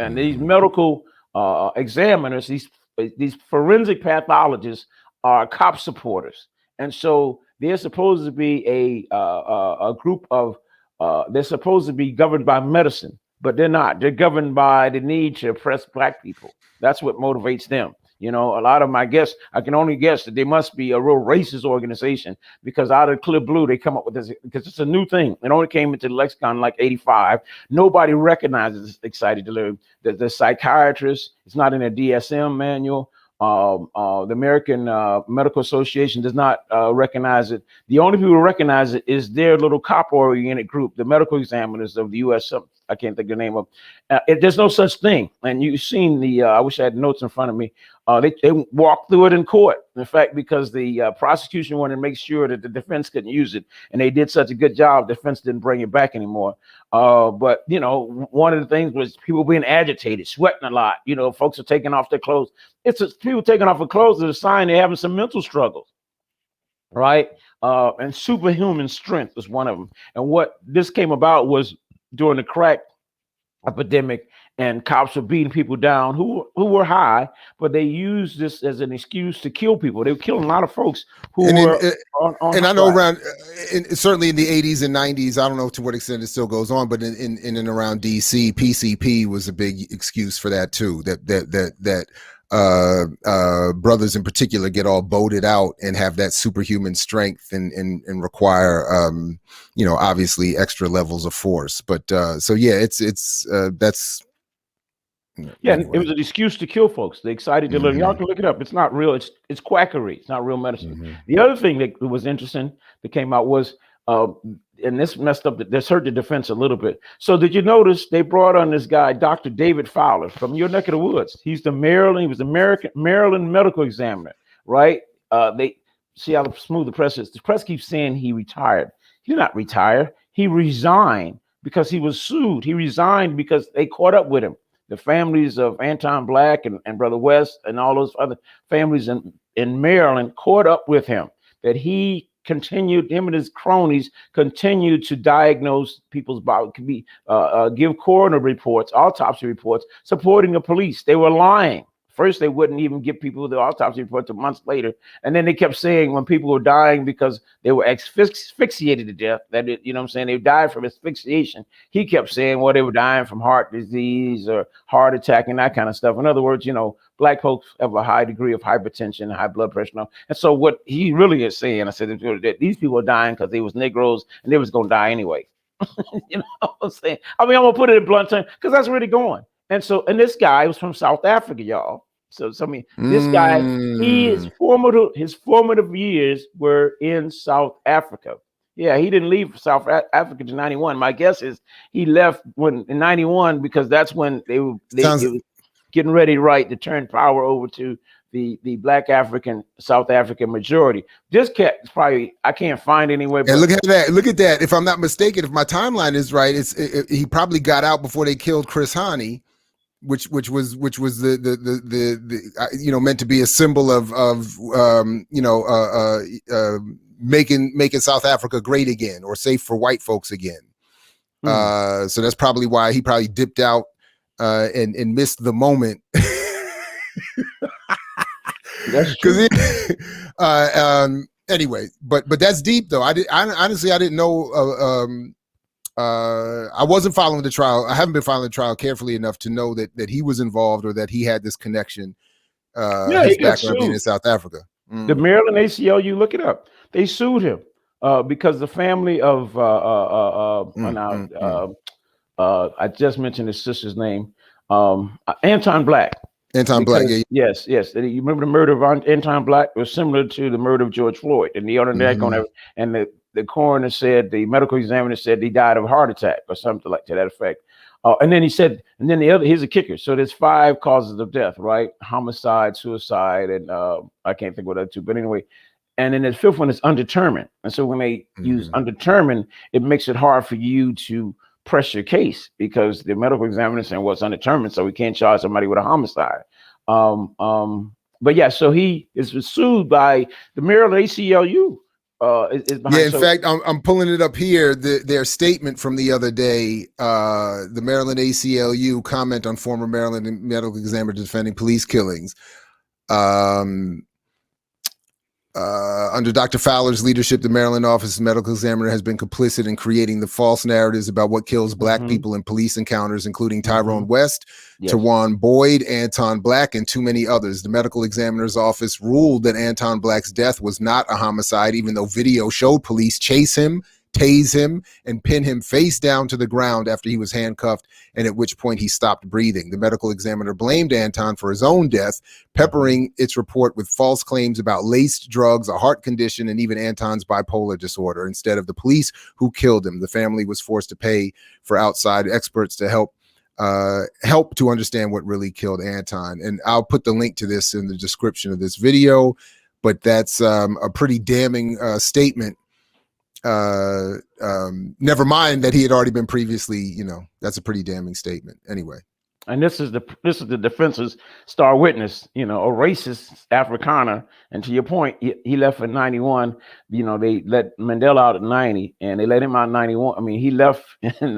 [SPEAKER 2] And these medical examiners, these forensic pathologists are cop supporters. And so they're supposed to be a group of, they're supposed to be governed by medicine, but they're not. They're governed by the need to oppress Black people. That's what motivates them. A lot of them, I can only guess that they must be a real racist organization, because out of the clear blue, they come up with this because it's a new thing. It only came into the lexicon like 85. Nobody recognizes this excited delirium. The psychiatrist, it's not in a DSM manual. The American Medical Association does not recognize it. The only people who recognize it is their little cop-oriented group, the medical examiners of the U.S. I can't think of the name of. There's no such thing. And you've seen I wish I had notes in front of me. They walked through it in court. In fact, because the prosecution wanted to make sure that the defense couldn't use it, and they did such a good job, defense didn't bring it back anymore. But one of the things was people being agitated, sweating a lot. Folks are taking off their clothes. People taking off their clothes is a sign they're having some mental struggles, right? And superhuman strength was one of them. And what this came about was during the crack epidemic, and cops were beating people down who were high, but they used this as an excuse to kill people. They were killing a lot of folks who were on
[SPEAKER 1] and I know around, certainly in the 80s and 90s, I don't know to what extent it still goes on, but in and around DC, PCP was a big excuse for that too. That brothers in particular get all boated out and have that superhuman strength and require obviously extra levels of force. But so yeah, it's that's.
[SPEAKER 2] Yeah, anyway. It was an excuse to kill folks. The excited delirium. Y'all can look it up. It's not real. It's quackery. It's not real medicine. The other thing that was interesting that came out was, and this messed up. This hurt the defense a little bit. So did you notice they brought on this guy, Dr. David Fowler, from your neck of the woods? He was the Maryland medical examiner, right? They see how smooth the press is. The press keeps saying he retired. He did not retire. He resigned because he was sued. He resigned because they caught up with him. The families of Anton Black and Brother West and all those other families in Maryland caught up with him, that him and his cronies continued to diagnose people's body, give coroner reports, autopsy reports, supporting the police. They were lying. First, they wouldn't even give people the autopsy report until months later. And then they kept saying when people were dying because they were asphyxiated to death, that they died from asphyxiation. He kept saying, well, they were dying from heart disease or heart attack and that kind of stuff. In other words, black folks have a high degree of hypertension, high blood pressure. And so what he really is saying, I said, that these people are dying because they was Negroes and they was going to die anyway. You know what I'm saying? I mean, I'm going to put it in blunt terms because that's where they're going. And so, and this guy was from South Africa, y'all. So I mean, this guy, his formative years were in South Africa. Yeah, he didn't leave South Africa to 91. My guess is he left in 91 because that's when they was getting ready, right, to turn power over to the black African, South African majority. This cat is probably, I can't find anywhere.
[SPEAKER 1] And look at that. Look at that. If I'm not mistaken, if my timeline is right, he probably got out before they killed Chris Hani, which was the you know, meant to be a symbol of you know, making South Africa great again or safe for white folks again. So that's probably why he probably dipped out and missed the moment.
[SPEAKER 2] That's true.
[SPEAKER 1] Anyway, but that's deep though. Honestly, I didn't know. I wasn't following the trial. I haven't been following the trial carefully enough to know that he was involved or that he had this connection. His background being in South Africa.
[SPEAKER 2] The Maryland ACLU, look it up. They sued him because the family of I just mentioned his sister's name, Anton Black.
[SPEAKER 1] Anton Black, yeah.
[SPEAKER 2] Yes. You remember the murder of Anton Black was similar to the murder of George Floyd, and the other and the coroner said, the medical examiner said he died of a heart attack or something like to that effect. And then he said, and then here's a kicker. So there's 5 causes of death, right? Homicide, suicide, and I can't think what that two, but anyway. And then the 5th one is undetermined. And so when they use undetermined, it makes it hard for you to press your case because the medical examiner saying, well, it's undetermined, so we can't charge somebody with a homicide. But yeah, so he is sued by the Maryland ACLU.
[SPEAKER 1] In fact, I'm pulling it up here. Their statement from the other day, the Maryland ACLU comment on former Maryland medical examiner defending police killings. Under Dr. Fowler's leadership, the Maryland Office of Medical Examiner has been complicit in creating the false narratives about what kills black people in police encounters, including Tyrone West, Tawan Boyd, Anton Black, and too many others. The medical examiner's office ruled that Anton Black's death was not a homicide, even though video showed police chase him, tase him, and pin him face down to the ground after he was handcuffed, and at which point he stopped breathing. The medical examiner blamed Anton for his own death, peppering its report with false claims about laced drugs, a heart condition, and even Anton's bipolar disorder, instead of the police who killed him. The family was forced to pay for outside experts to help to understand what really killed Anton. And I'll put the link to this in the description of this video, but that's a pretty damning statement. Never mind that he had already been previously, you know, that's a pretty damning statement anyway.
[SPEAKER 2] And this is the defense's star witness, you know, a racist Afrikaner. And to your point, he left in 91. You know, they let Mandela out at 90 and they let him out in 91. I mean, he left in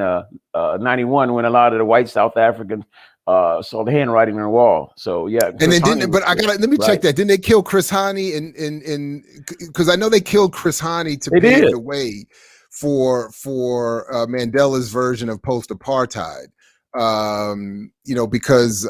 [SPEAKER 2] 91 when a lot of the white South Africans saw the handwriting on the wall. So yeah.
[SPEAKER 1] And then let me check that. Didn't they kill Chris Hani in because I know they killed Chris Hani to pave the way for Mandela's version of post-apartheid. You know, because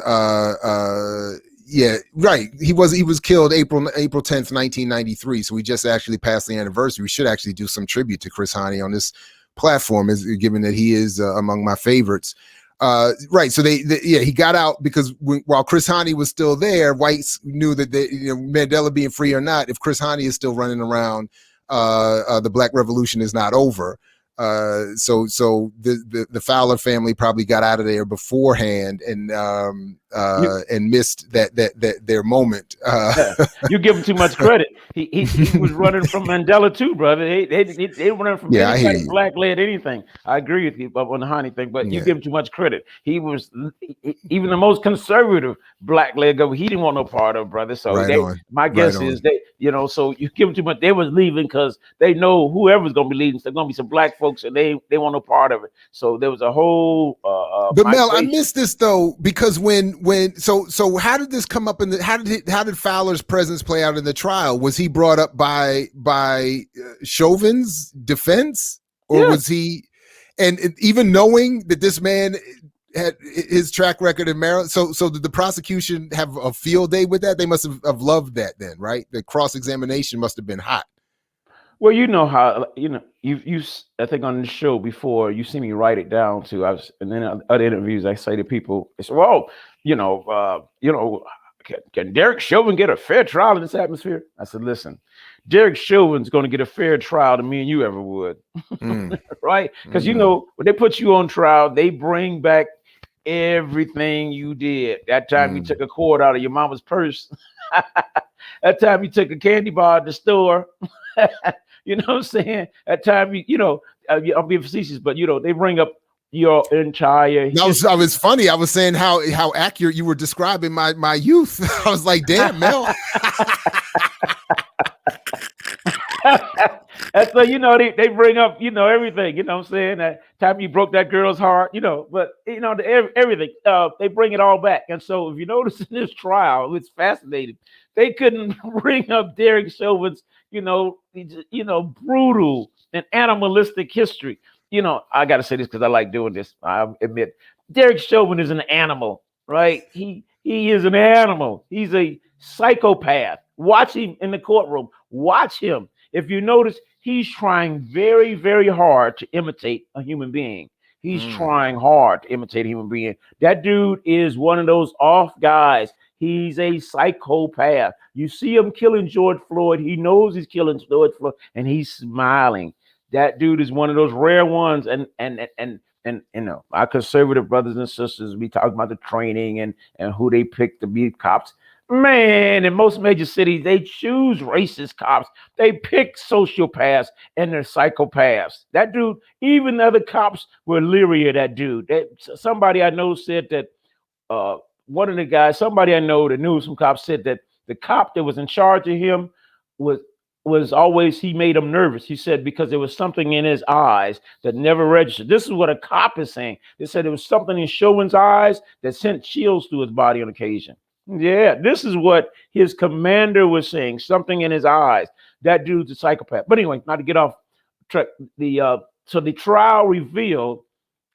[SPEAKER 1] yeah, right. He was killed April 10th, 1993. So we just actually passed the anniversary. We should actually do some tribute to Chris Hani on this platform, given that he is among my favorites. Right. So he got out because while Chris Hani was still there, whites knew that Mandela being free or not, if Chris Hani is still running around, the Black Revolution is not over. So the Fowler family probably got out of there beforehand and missed that their moment.
[SPEAKER 2] You give him too much credit. He was running from Mandela too, brother. They running from anything black led anything. I agree with you on the Hani thing, but you give him too much credit. He was even the most conservative black led government. He didn't want no part of, brother. So my guess is so you give them too much. They was leaving because they know whoever's gonna be leaving, so there's gonna be some black folks and they want no part of it. So there was a whole
[SPEAKER 1] but Mel, I missed this though, because so how did this come up how did Fowler's presence play out in the trial? Was he brought up by Chauvin's defense, or was he, and even knowing that this man had his track record in Maryland. So did the prosecution have a field day with that? They must have loved that then, right? The cross-examination must have been hot.
[SPEAKER 2] Well, you know how, I think on the show before, you see me write it down too. And then other interviews, I say to people, they say, well, can Derek Chauvin get a fair trial in this atmosphere? I said, listen, Derek Chauvin's going to get a fair trial than me and you ever would. Right? Because, when they put you on trial, they bring back everything you did. That time you took a cord out of your mama's purse. That time you took a candy bar at the store. You know what I'm saying? That time, I'll be facetious, but, they bring up your entire history.
[SPEAKER 1] I was funny. I was saying how accurate you were describing my youth. I was like, damn, Mel.
[SPEAKER 2] And so, they bring up, everything, you know what I'm saying? That time you broke that girl's heart, but, everything, they bring it all back. And so if you notice in this trial, it's fascinating. They couldn't bring up Derek Chauvin's, brutal and animalistic history. I got to say this because I like doing this. I admit Derek Chauvin is an animal, right? He is an animal. He's a psychopath. Watch him in the courtroom. Watch him. If you notice, he's trying very, very hard to imitate a human being. He's trying hard to imitate a human being. That dude is one of those off guys. He's a psychopath. You see him killing George Floyd. He knows he's killing George Floyd, and he's smiling. That dude is one of those rare ones. And our conservative brothers and sisters, we talk about the training and who they pick to be cops. Man, in most major cities, they choose racist cops. They pick sociopaths and they're psychopaths. That dude, even the other cops were leery of that dude. Somebody I know said that one of the guys, somebody I know that knew some cops, said that the cop that was in charge of him was always, he made him nervous. He said because there was something in his eyes that never registered. This is what a cop is saying. They said there was something in Chauvin's eyes that sent chills through his body on occasion. Yeah, this is what his commander was saying. Something in his eyes. That dude's a psychopath. But anyway, not to get off track. So the trial revealed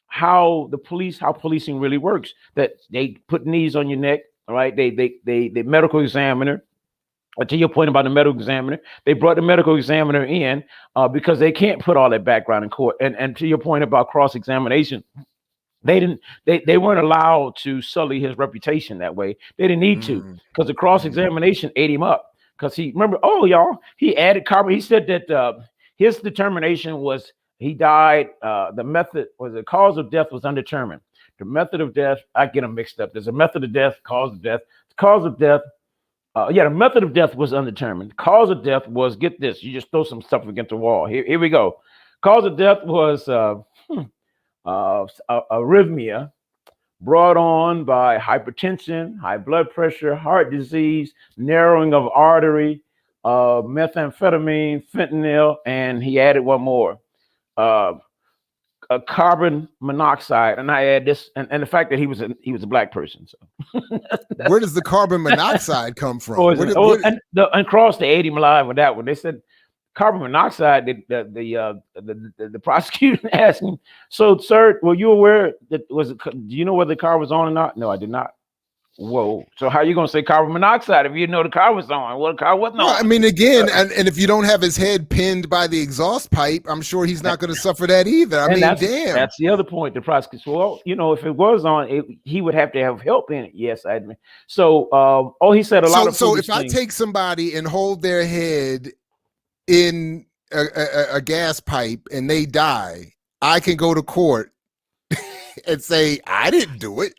[SPEAKER 2] how policing really works. That they put knees on your neck. All right, the medical examiner. To your point about the medical examiner, they brought the medical examiner in because they can't put all that background in court. And to your point about cross-examination, they weren't allowed to sully his reputation that way. They didn't need to, because the cross-examination ate him up. Because he added carbon. He said that his determination was he died. The cause of death was undetermined. The method of death, I get them mixed up. There's a method of death, cause of death. The cause of death, the method of death was undetermined. The cause of death was, get this, you just throw some stuff against the wall. Here we go. Cause of death was arrhythmia brought on by hypertension, high blood pressure, heart disease, narrowing of artery, methamphetamine, fentanyl, and he added one more, carbon monoxide. And I add this, and the fact that he was a black person. So
[SPEAKER 1] where does the carbon monoxide come from?
[SPEAKER 2] And Cross, they ate him alive with that one. They said carbon monoxide. The prosecutor asked him, "So, sir, were you aware that do you know whether the car was on or not?" "No, I did not." Whoa. So how are you going to say carbon monoxide if you know the car was on? Well, the car wasn't on.
[SPEAKER 1] Well, I mean, again, and if you don't have his head pinned by the exhaust pipe, I'm sure he's not going to suffer that either. I mean, damn.
[SPEAKER 2] That's the other point. The prosecutor, well, if it was on, he would have to have help in it. Yes, I admit. So, he said a lot of.
[SPEAKER 1] So if things. I take somebody and hold their head in a gas pipe and they die, I can go to court and say I didn't do it.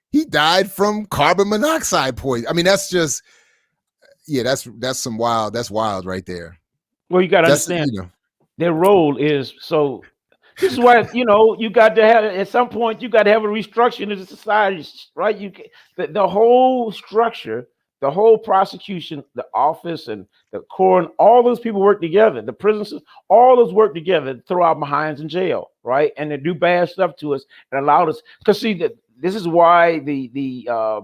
[SPEAKER 1] He died from carbon monoxide poison. I mean, that's just, that's wild right there.
[SPEAKER 2] Well, you got to understand, their role is, so this is why, you got to have, at some point, you got to have a restructuring of the society, right? The whole structure, the whole prosecution, the office and the court, all those people work together. The prisons, all those work together to throw our behinds in jail, right? And to do bad stuff to us and allow us, because see, this is why the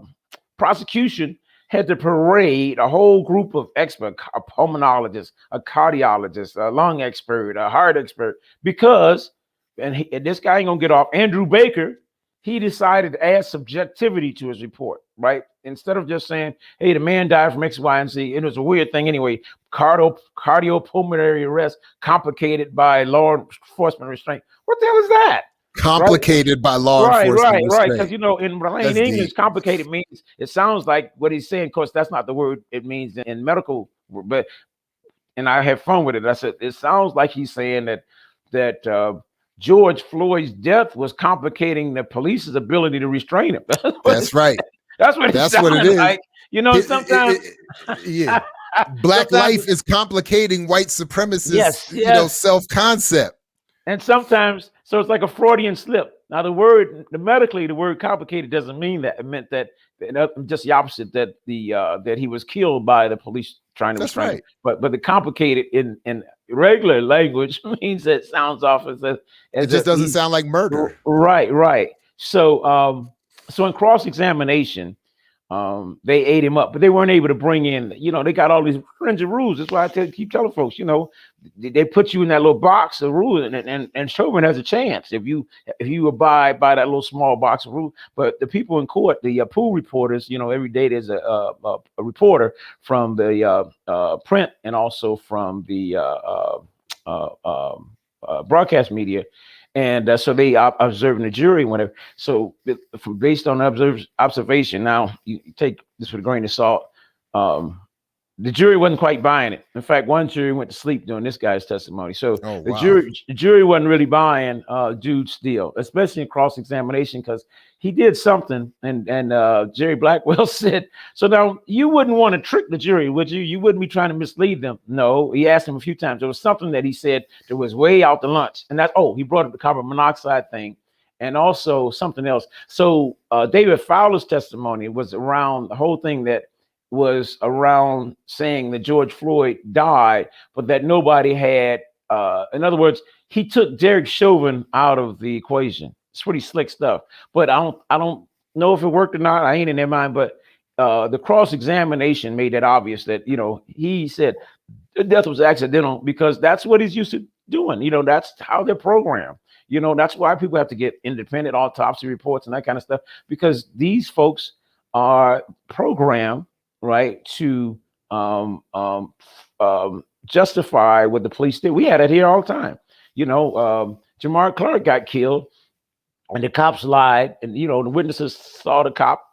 [SPEAKER 2] prosecution had to parade a whole group of experts, a pulmonologist, a cardiologist, a lung expert, a heart expert, because, and this guy ain't gonna get off, Andrew Baker, he decided to add subjectivity to his report, right? Instead of just saying, hey, the man died from X, Y, and Z. It was a weird thing anyway. Cardiopulmonary arrest complicated by law enforcement restraint. What the hell is that?
[SPEAKER 1] Complicated by law enforcement
[SPEAKER 2] Right.
[SPEAKER 1] restraint.
[SPEAKER 2] Because, you know, in plain English, complicated means, it sounds like what he's saying. Of course, that's not the word it means in medical, but, and I had fun with it. I said, it sounds like he's saying that George Floyd's death was complicating the police's ability to restrain him.
[SPEAKER 1] That's right.
[SPEAKER 2] That's what it is. Like, you know, sometimes
[SPEAKER 1] yeah. Black life is complicating white supremacist, you know, self-concept.
[SPEAKER 2] And sometimes, so it's like a Freudian slip. Now, medically, the word complicated doesn't mean that. It meant that just the opposite, that that he was killed by the police trying to restrain him. But the complicated in regular language means that it sounds off as
[SPEAKER 1] it just doesn't sound like murder.
[SPEAKER 2] Right. So so in cross-examination, they ate him up, but they weren't able to bring in, you know, they got all these stringent rules. That's why I keep telling folks, you know, they put you in that little box of rules, and Chauvin has a chance if you abide by that little small box of rules. But the people in court, the pool reporters, you know, every day there's a reporter from the print and also from the broadcast media. And so they observing the jury whenever. So based on observation, now you take this with a grain of salt. The jury wasn't quite buying it. In fact, one jury went to sleep during this guy's testimony. So the jury wasn't really buying dude's deal, especially in cross-examination, because he did something. And Jerry Blackwell said, so now you wouldn't want to trick the jury, would you? You wouldn't be trying to mislead them. No, he asked him a few times. There was something that he said that was way out to lunch. And that's, he brought up the carbon monoxide thing and also something else. So David Fowler's testimony was around the whole thing that was around saying that George Floyd died, but that nobody had, in other words, he took Derek Chauvin out of the equation. It's pretty slick stuff, but I don't know if it worked or not. I ain't in their mind, but the cross-examination made it obvious that, you know, he said the death was accidental because that's what he's used to doing. You know, that's how they're programmed. You know, that's why people have to get independent autopsy reports and that kind of stuff, because these folks are programmed, right, to justify what the police did. We had it here all the time. You know, Jamar Clark got killed and the cops lied, and, you know, the witnesses saw the cop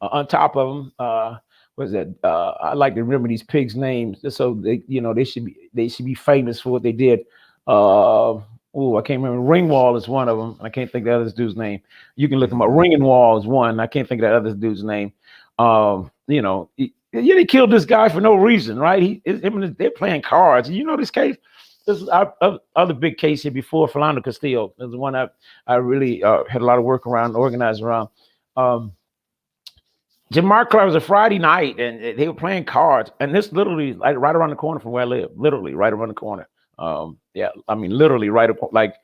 [SPEAKER 2] on top of him. What is that? I like to remember these pigs' names, just so they, you know, they should be famous for what they did. I can't remember. Ringwall is one of them. I can't think of the other dude's name. You can look him up. Ringwall is one. I can't think of that other dude's name. You know, they killed this guy for no reason, right? They're playing cards. You know, this case, this is our other big case here before Philando Castillo. This is one I really had a lot of work around, organized around. Jamar Clark was a Friday night, and they were playing cards, and this literally like right around the corner from where I live, literally right around the corner. Literally right up, like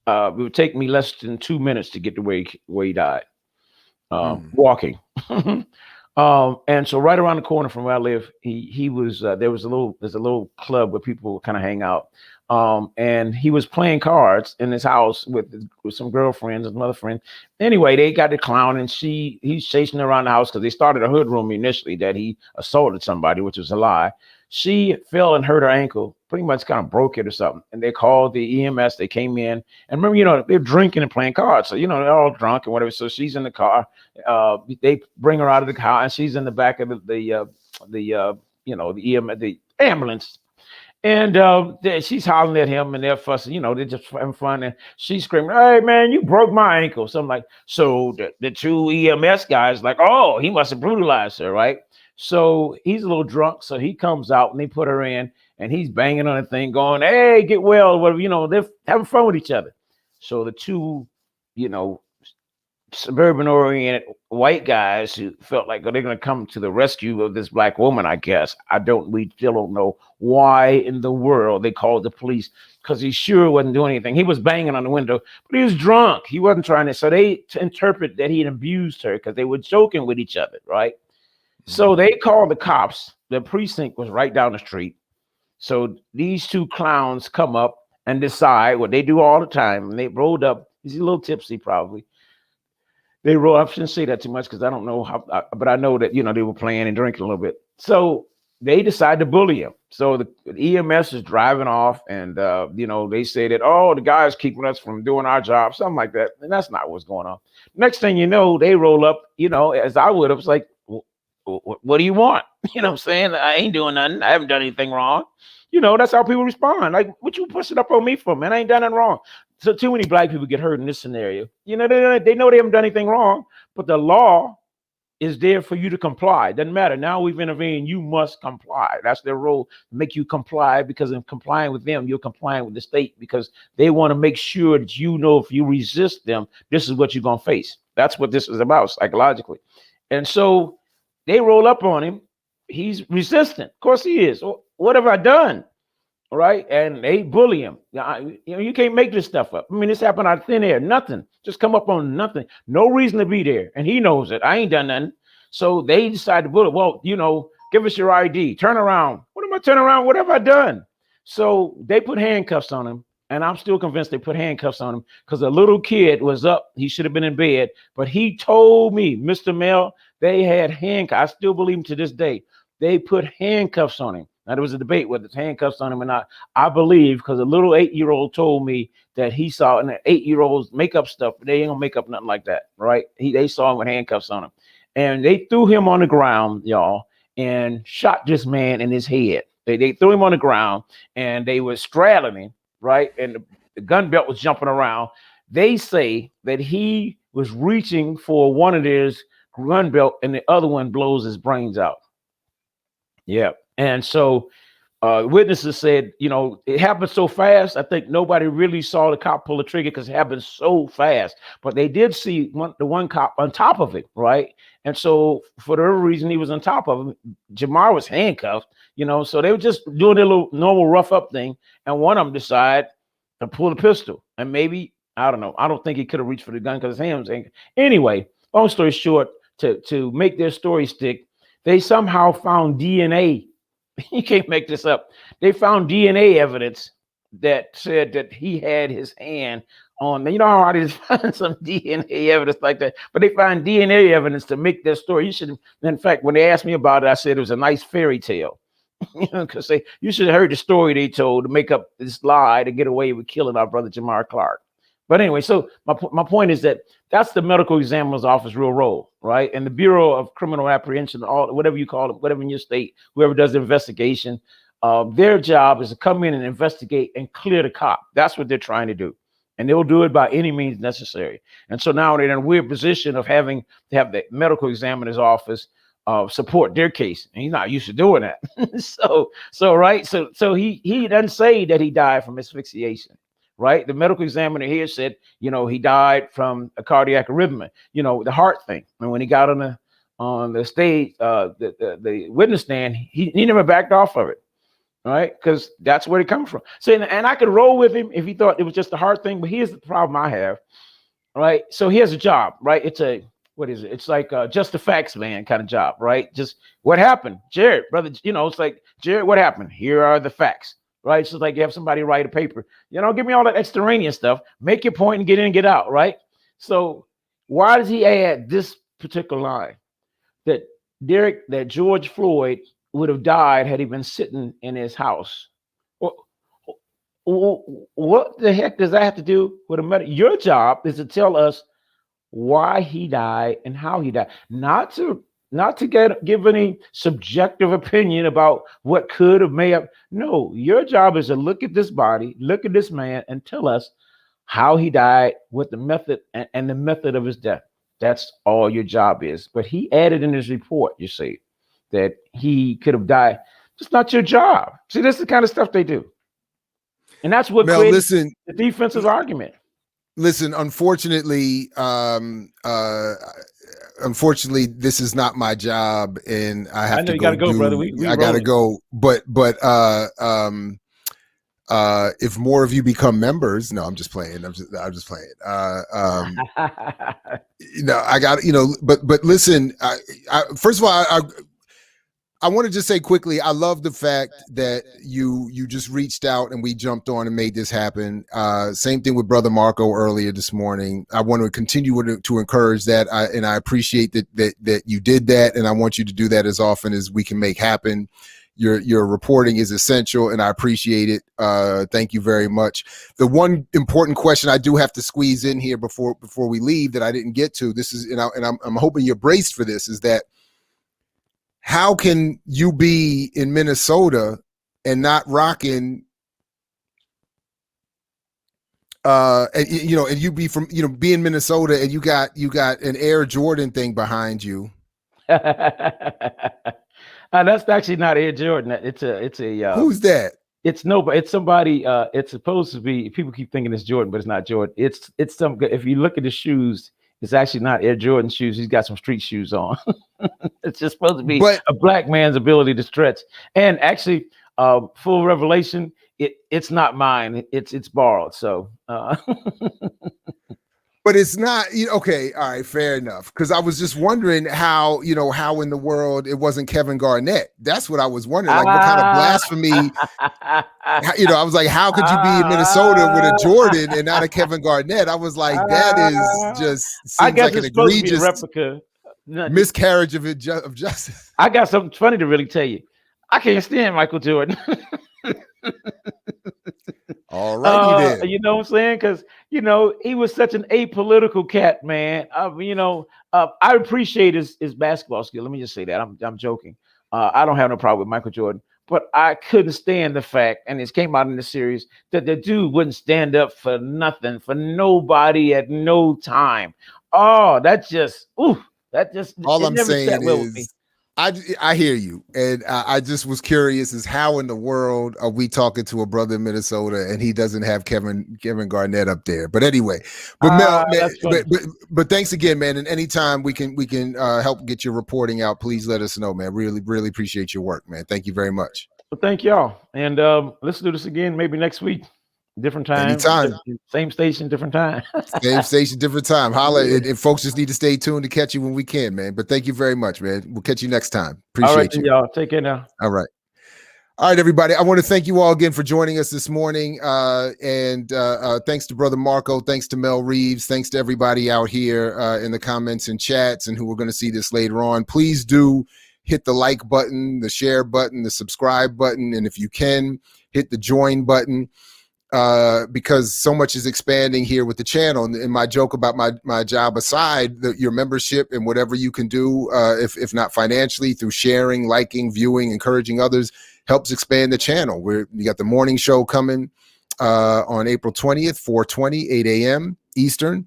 [SPEAKER 2] it would take me less than 2 minutes to get to where he died, walking. And so right around the corner from where I live, he was there's a little club where people kind of hang out. And he was playing cards in his house with some girlfriends and another friend. Anyway, they got the clown, and he's chasing her around the house because they started a hoodrum initially that he assaulted somebody, which was a lie. She fell and hurt her ankle, pretty much kind of broke it or something. And they called the EMS. They came in, and remember, you know, they're drinking and playing cards. So, you know, they're all drunk and whatever. So she's in the car. They bring her out of the car, and she's in the back of the EMS, the ambulance. And she's hollering at him, and they're fussing, you know, they're just having fun. And she's screaming, "Hey, man, you broke my ankle." So I'm like, so the two EMS guys like, oh, he must have brutalized her, right? So he's a little drunk. So he comes out and they put her in, and he's banging on the thing going, "Hey, get well," whatever, you know, they're having fun with each other. So the two, you know, suburban oriented white guys who felt like they're going to come to the rescue of this black woman, I guess. We still don't know why in the world they called the police, because he sure wasn't doing anything. He was banging on the window, but he was drunk. He wasn't trying to. So they interpret that he had abused her because they were joking with each other, right? So they called the cops. The precinct was right down the street. So these two clowns come up and decide what they do all the time. And they rolled up. He's a little tipsy, probably. They roll. I shouldn't say that too much because I don't know how, but I know that they were playing and drinking a little bit. So they decide to bully him. So the EMS is driving off, and they say that the guy's keeping us from doing our job, something like that, and that's not what's going on. Next thing you know, they roll up. As I would have, it's like, what do you want? You know what I'm saying? I ain't doing nothing. I haven't done anything wrong. That's how people respond. Like, what you pushing up on me for, man? I ain't done nothing wrong. So too many black people get hurt in this scenario. They know they haven't done anything wrong, but the law is there for you to comply. Doesn't matter. Now we've intervened. You must comply. That's their role, to make you comply, because in complying with them, you're complying with the state, because they want to make sure that if you resist them, this is what you're going to face. That's what this is about psychologically. And so they roll up on him. He's resistant. Of course he is. What have I done? All right. And they bully him. You can't make this stuff up. I mean, this happened out of thin air. Nothing. Just come up on nothing. No reason to be there. And he knows it. I ain't done nothing. So they decide to bully. Well, give us your ID. Turn around. What am I turning around? What have I done? So they put handcuffs on him. And I'm still convinced they put handcuffs on him because a little kid was up. He should have been in bed. But he told me, Mr. Mel, they had handcuffs. I still believe him to this day. They put handcuffs on him. Now, there was a debate whether it's handcuffs on him or not. I believe, because a little 8-year-old told me that he saw in the 8-year-olds make up stuff, but they ain't gonna make up nothing like that, right? They saw him with handcuffs on him. And they threw him on the ground, y'all, and shot this man in his head. They threw him on the ground, and they were straddling him, right? And the gun belt was jumping around. They say that he was reaching for one of his gun belt, and the other one blows his brains out. Yeah. And so witnesses said, it happened so fast. I think nobody really saw the cop pull the trigger because it happened so fast. But they did see the one cop on top of it, right? And so for whatever reason, he was on top of him. Jamar was handcuffed, so they were just doing their little normal rough up thing. And one of them decided to pull the pistol. And maybe, I don't know. I don't think he could have reached for the gun because his hand was hanging. Anyway, long story short, to make their story stick, they somehow found DNA. You can't make this up. They found DNA evidence that said that he had his hand on. How they find some DNA evidence like that, but they find DNA evidence to make their story. You should, in fact, when they asked me about it, I said it was a nice fairy tale. Because you should have heard the story they told to make up this lie to get away with killing our brother Jamar Clark. But anyway, so my point is that that's the medical examiner's office real role, right? And the Bureau of Criminal Apprehension, whatever you call it, whatever in your state, whoever does the investigation, their job is to come in and investigate and clear the cop. That's what they're trying to do. And they'll do it by any means necessary. And so now they're in a weird position of having to have the medical examiner's office support their case. And he's not used to doing that. So he doesn't say that he died from asphyxiation. Right. The medical examiner here said, he died from a cardiac arrhythmia, the heart thing. And when he got on the stage, the witness stand, he never backed off of it. Right. Because that's where it comes from. So, and I could roll with him if he thought it was just a heart thing. But here's the problem I have. Right. So he has a job. Right. What is it? It's like just the facts, man, kind of job. Right. Just what happened, Jared, brother. It's like, Jared, what happened? Here are the facts. Right. So it's like you have somebody write a paper, give me all that extraneous stuff, make your point and get in and get out. Right. So why does he add this particular line that George Floyd would have died had he been sitting in his house? What the heck does that have to do with a medical? Your job is to tell us why he died and how he died, not to give any subjective opinion about what could have may have. No, your job is to look at this body, look at this man, and tell us how he died, what the method and the method of his death. That's all your job is. But he added in his report, you see, that he could have died. It's not your job. See, this is the kind of stuff they do. And that's what creates the defensive argument.
[SPEAKER 1] Listen, unfortunately, this is not my job, and I have to go.
[SPEAKER 2] Gotta go, brother.
[SPEAKER 1] I gotta go. But if more of you become members, no, I'm just playing. I'm just playing. I got. But listen. First of all, I want to just say quickly, I love the fact that you just reached out and we jumped on and made this happen. Same thing with Brother Marco earlier this morning. I want to continue to encourage that, and I appreciate that you did that, and I want you to do that as often as we can make happen. Your reporting is essential, and I appreciate it. Thank you very much. The one important question I do have to squeeze in here before we leave that I didn't get to, this is, and I'm hoping you're braced for this, is that how can you be in Minnesota and not rocking, and you be from, be in Minnesota and you got an Air Jordan thing behind you.
[SPEAKER 3] That's actually not Air Jordan. It's a
[SPEAKER 1] who's that?
[SPEAKER 3] It's nobody. It's somebody. It's supposed to be. People keep thinking it's Jordan, but it's not Jordan. It's some. If you look at the shoes, it's actually not Air Jordan shoes. He's got some street shoes on. It's just supposed to be a black man's ability to stretch. And actually, full revelation, it's not mine. It's borrowed. So.
[SPEAKER 1] But it's not, okay, all right, fair enough. Because I was just wondering how in the world it wasn't Kevin Garnett. That's what I was wondering. Like, what kind of blasphemy? I was like, how could you be in Minnesota with a Jordan and not a Kevin Garnett? I was like, that is just seems like an egregious replica. Miscarriage of justice.
[SPEAKER 3] I got something funny to really tell you. I can't stand Michael Jordan.
[SPEAKER 1] All right,
[SPEAKER 3] you know what I'm saying? Because he was such an apolitical cat, man. I appreciate his basketball skill. Let me just say that. I'm joking. I don't have no problem with Michael Jordan, but I couldn't stand the fact, and it came out in the series, that the dude wouldn't stand up for nothing, for nobody at no time. Oh, that just
[SPEAKER 1] all I'm saying is. I hear you, and I just was curious as how in the world are we talking to a brother in Minnesota and he doesn't have Kevin Garnett up there? But anyway, Mel, but thanks again, man. And anytime we can help get your reporting out, please let us know, man. Really appreciate your work, man. Thank you very much.
[SPEAKER 3] Well, thank y'all, and let's do this again maybe next week. Different time.
[SPEAKER 1] Anytime.
[SPEAKER 3] Same station, different time.
[SPEAKER 1] Same station, different time. Holla, and folks just need to stay tuned to catch you when we can, man. But thank you very much, man. We'll catch you next time. Appreciate you.
[SPEAKER 3] Y'all. Take care now.
[SPEAKER 1] All right, everybody. I want to thank you all again for joining us this morning. And thanks to Brother Marco. Thanks to Mel Reeves. Thanks to everybody out here in the comments and chats and who we're going to see this later on. Please do hit the like button, the share button, the subscribe button. And if you can, hit the join button. Because so much is expanding here with the channel, and my joke about my job aside, your membership and whatever you can do, if not financially, through sharing, liking, viewing, encouraging others, helps expand the channel. You got the morning show coming on April 20th, 4:20, 8 a.m. Eastern.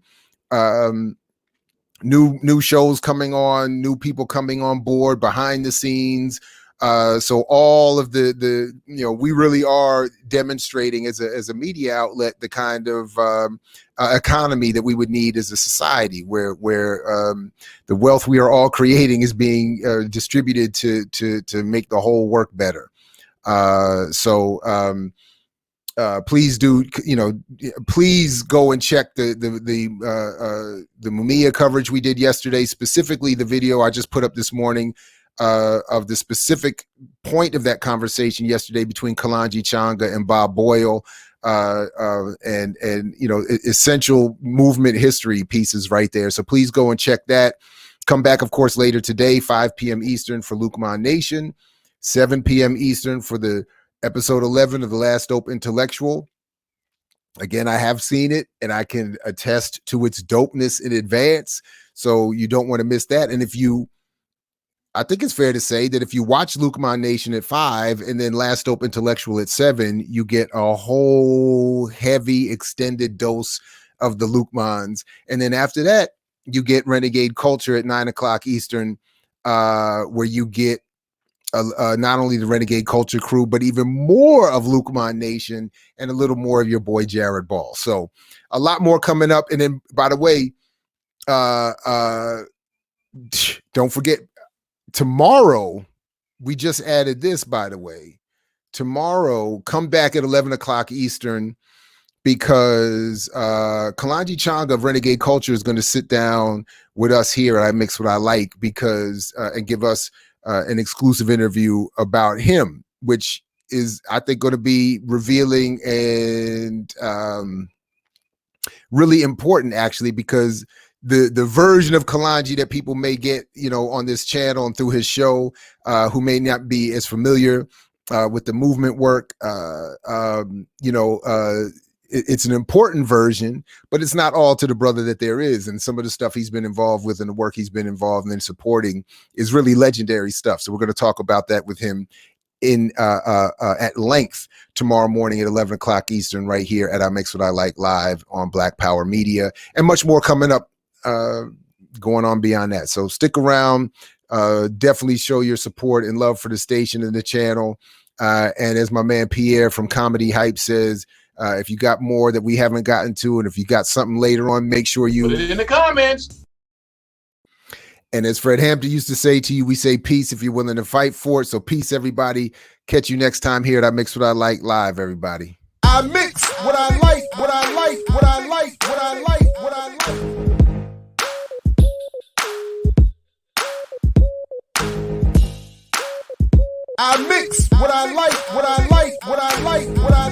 [SPEAKER 1] New shows coming on, new people coming on board behind the scenes. So all of the we really are demonstrating as a media outlet the kind of economy that we would need as a society, where the wealth we are all creating is being distributed to make the whole work better. Please do, please go and check the Mumia coverage we did yesterday, specifically the video I just put up this morning. Of the specific point of that conversation yesterday between Kalonji Changa and Bob Boyle, and essential movement history pieces right there. So please go and check that. Come back, of course, later today, 5 p.m. Eastern for Lukman Nation, 7 p.m. Eastern for the episode 11 of The Last Dope Intellectual. Again, I have seen it, and I can attest to its dopeness in advance. So you don't want to miss that. And I think it's fair to say that if you watch Lukman Nation at 5 and then Last Dope Intellectual at 7, you get a whole heavy extended dose of the Lukmans. And then after that, you get Renegade Culture at 9 o'clock Eastern, where you get not only the Renegade Culture crew, but even more of Lukman Nation and a little more of your boy Jared Ball. So a lot more coming up. And then, by the way, don't forget, tomorrow, we just added this, by the way. Tomorrow, come back at 11 o'clock Eastern, because Kalonji Changa of Renegade Culture is going to sit down with us here at I Mix What I Like, because and give us an exclusive interview about him, which is, I think, going to be revealing and really important, actually, because the version of Kalonji that people may get, on this channel and through his show, who may not be as familiar with the movement work, it's an important version, but it's not all to the brother that there is. And some of the stuff he's been involved with and the work he's been involved in supporting is really legendary stuff. So we're going to talk about that with him at length tomorrow morning at 11 o'clock Eastern, right here at I Mix What I Like live on Black Power Media, and much more coming up, going on beyond that. So stick around, definitely show your support and love for the station and the channel. And as my man Pierre from Comedy Hype says, if you got more that we haven't gotten to, and if you got something later on, make sure you
[SPEAKER 4] put it in the comments.
[SPEAKER 1] And as Fred Hampton used to say to you, we say peace if you're willing to fight for it. So peace, everybody. Catch you next time here at I Mix What I Like live, everybody. I mix what I like, what I like, what I like, what I like, what I like. I mix what I like, what I like, what I like, what I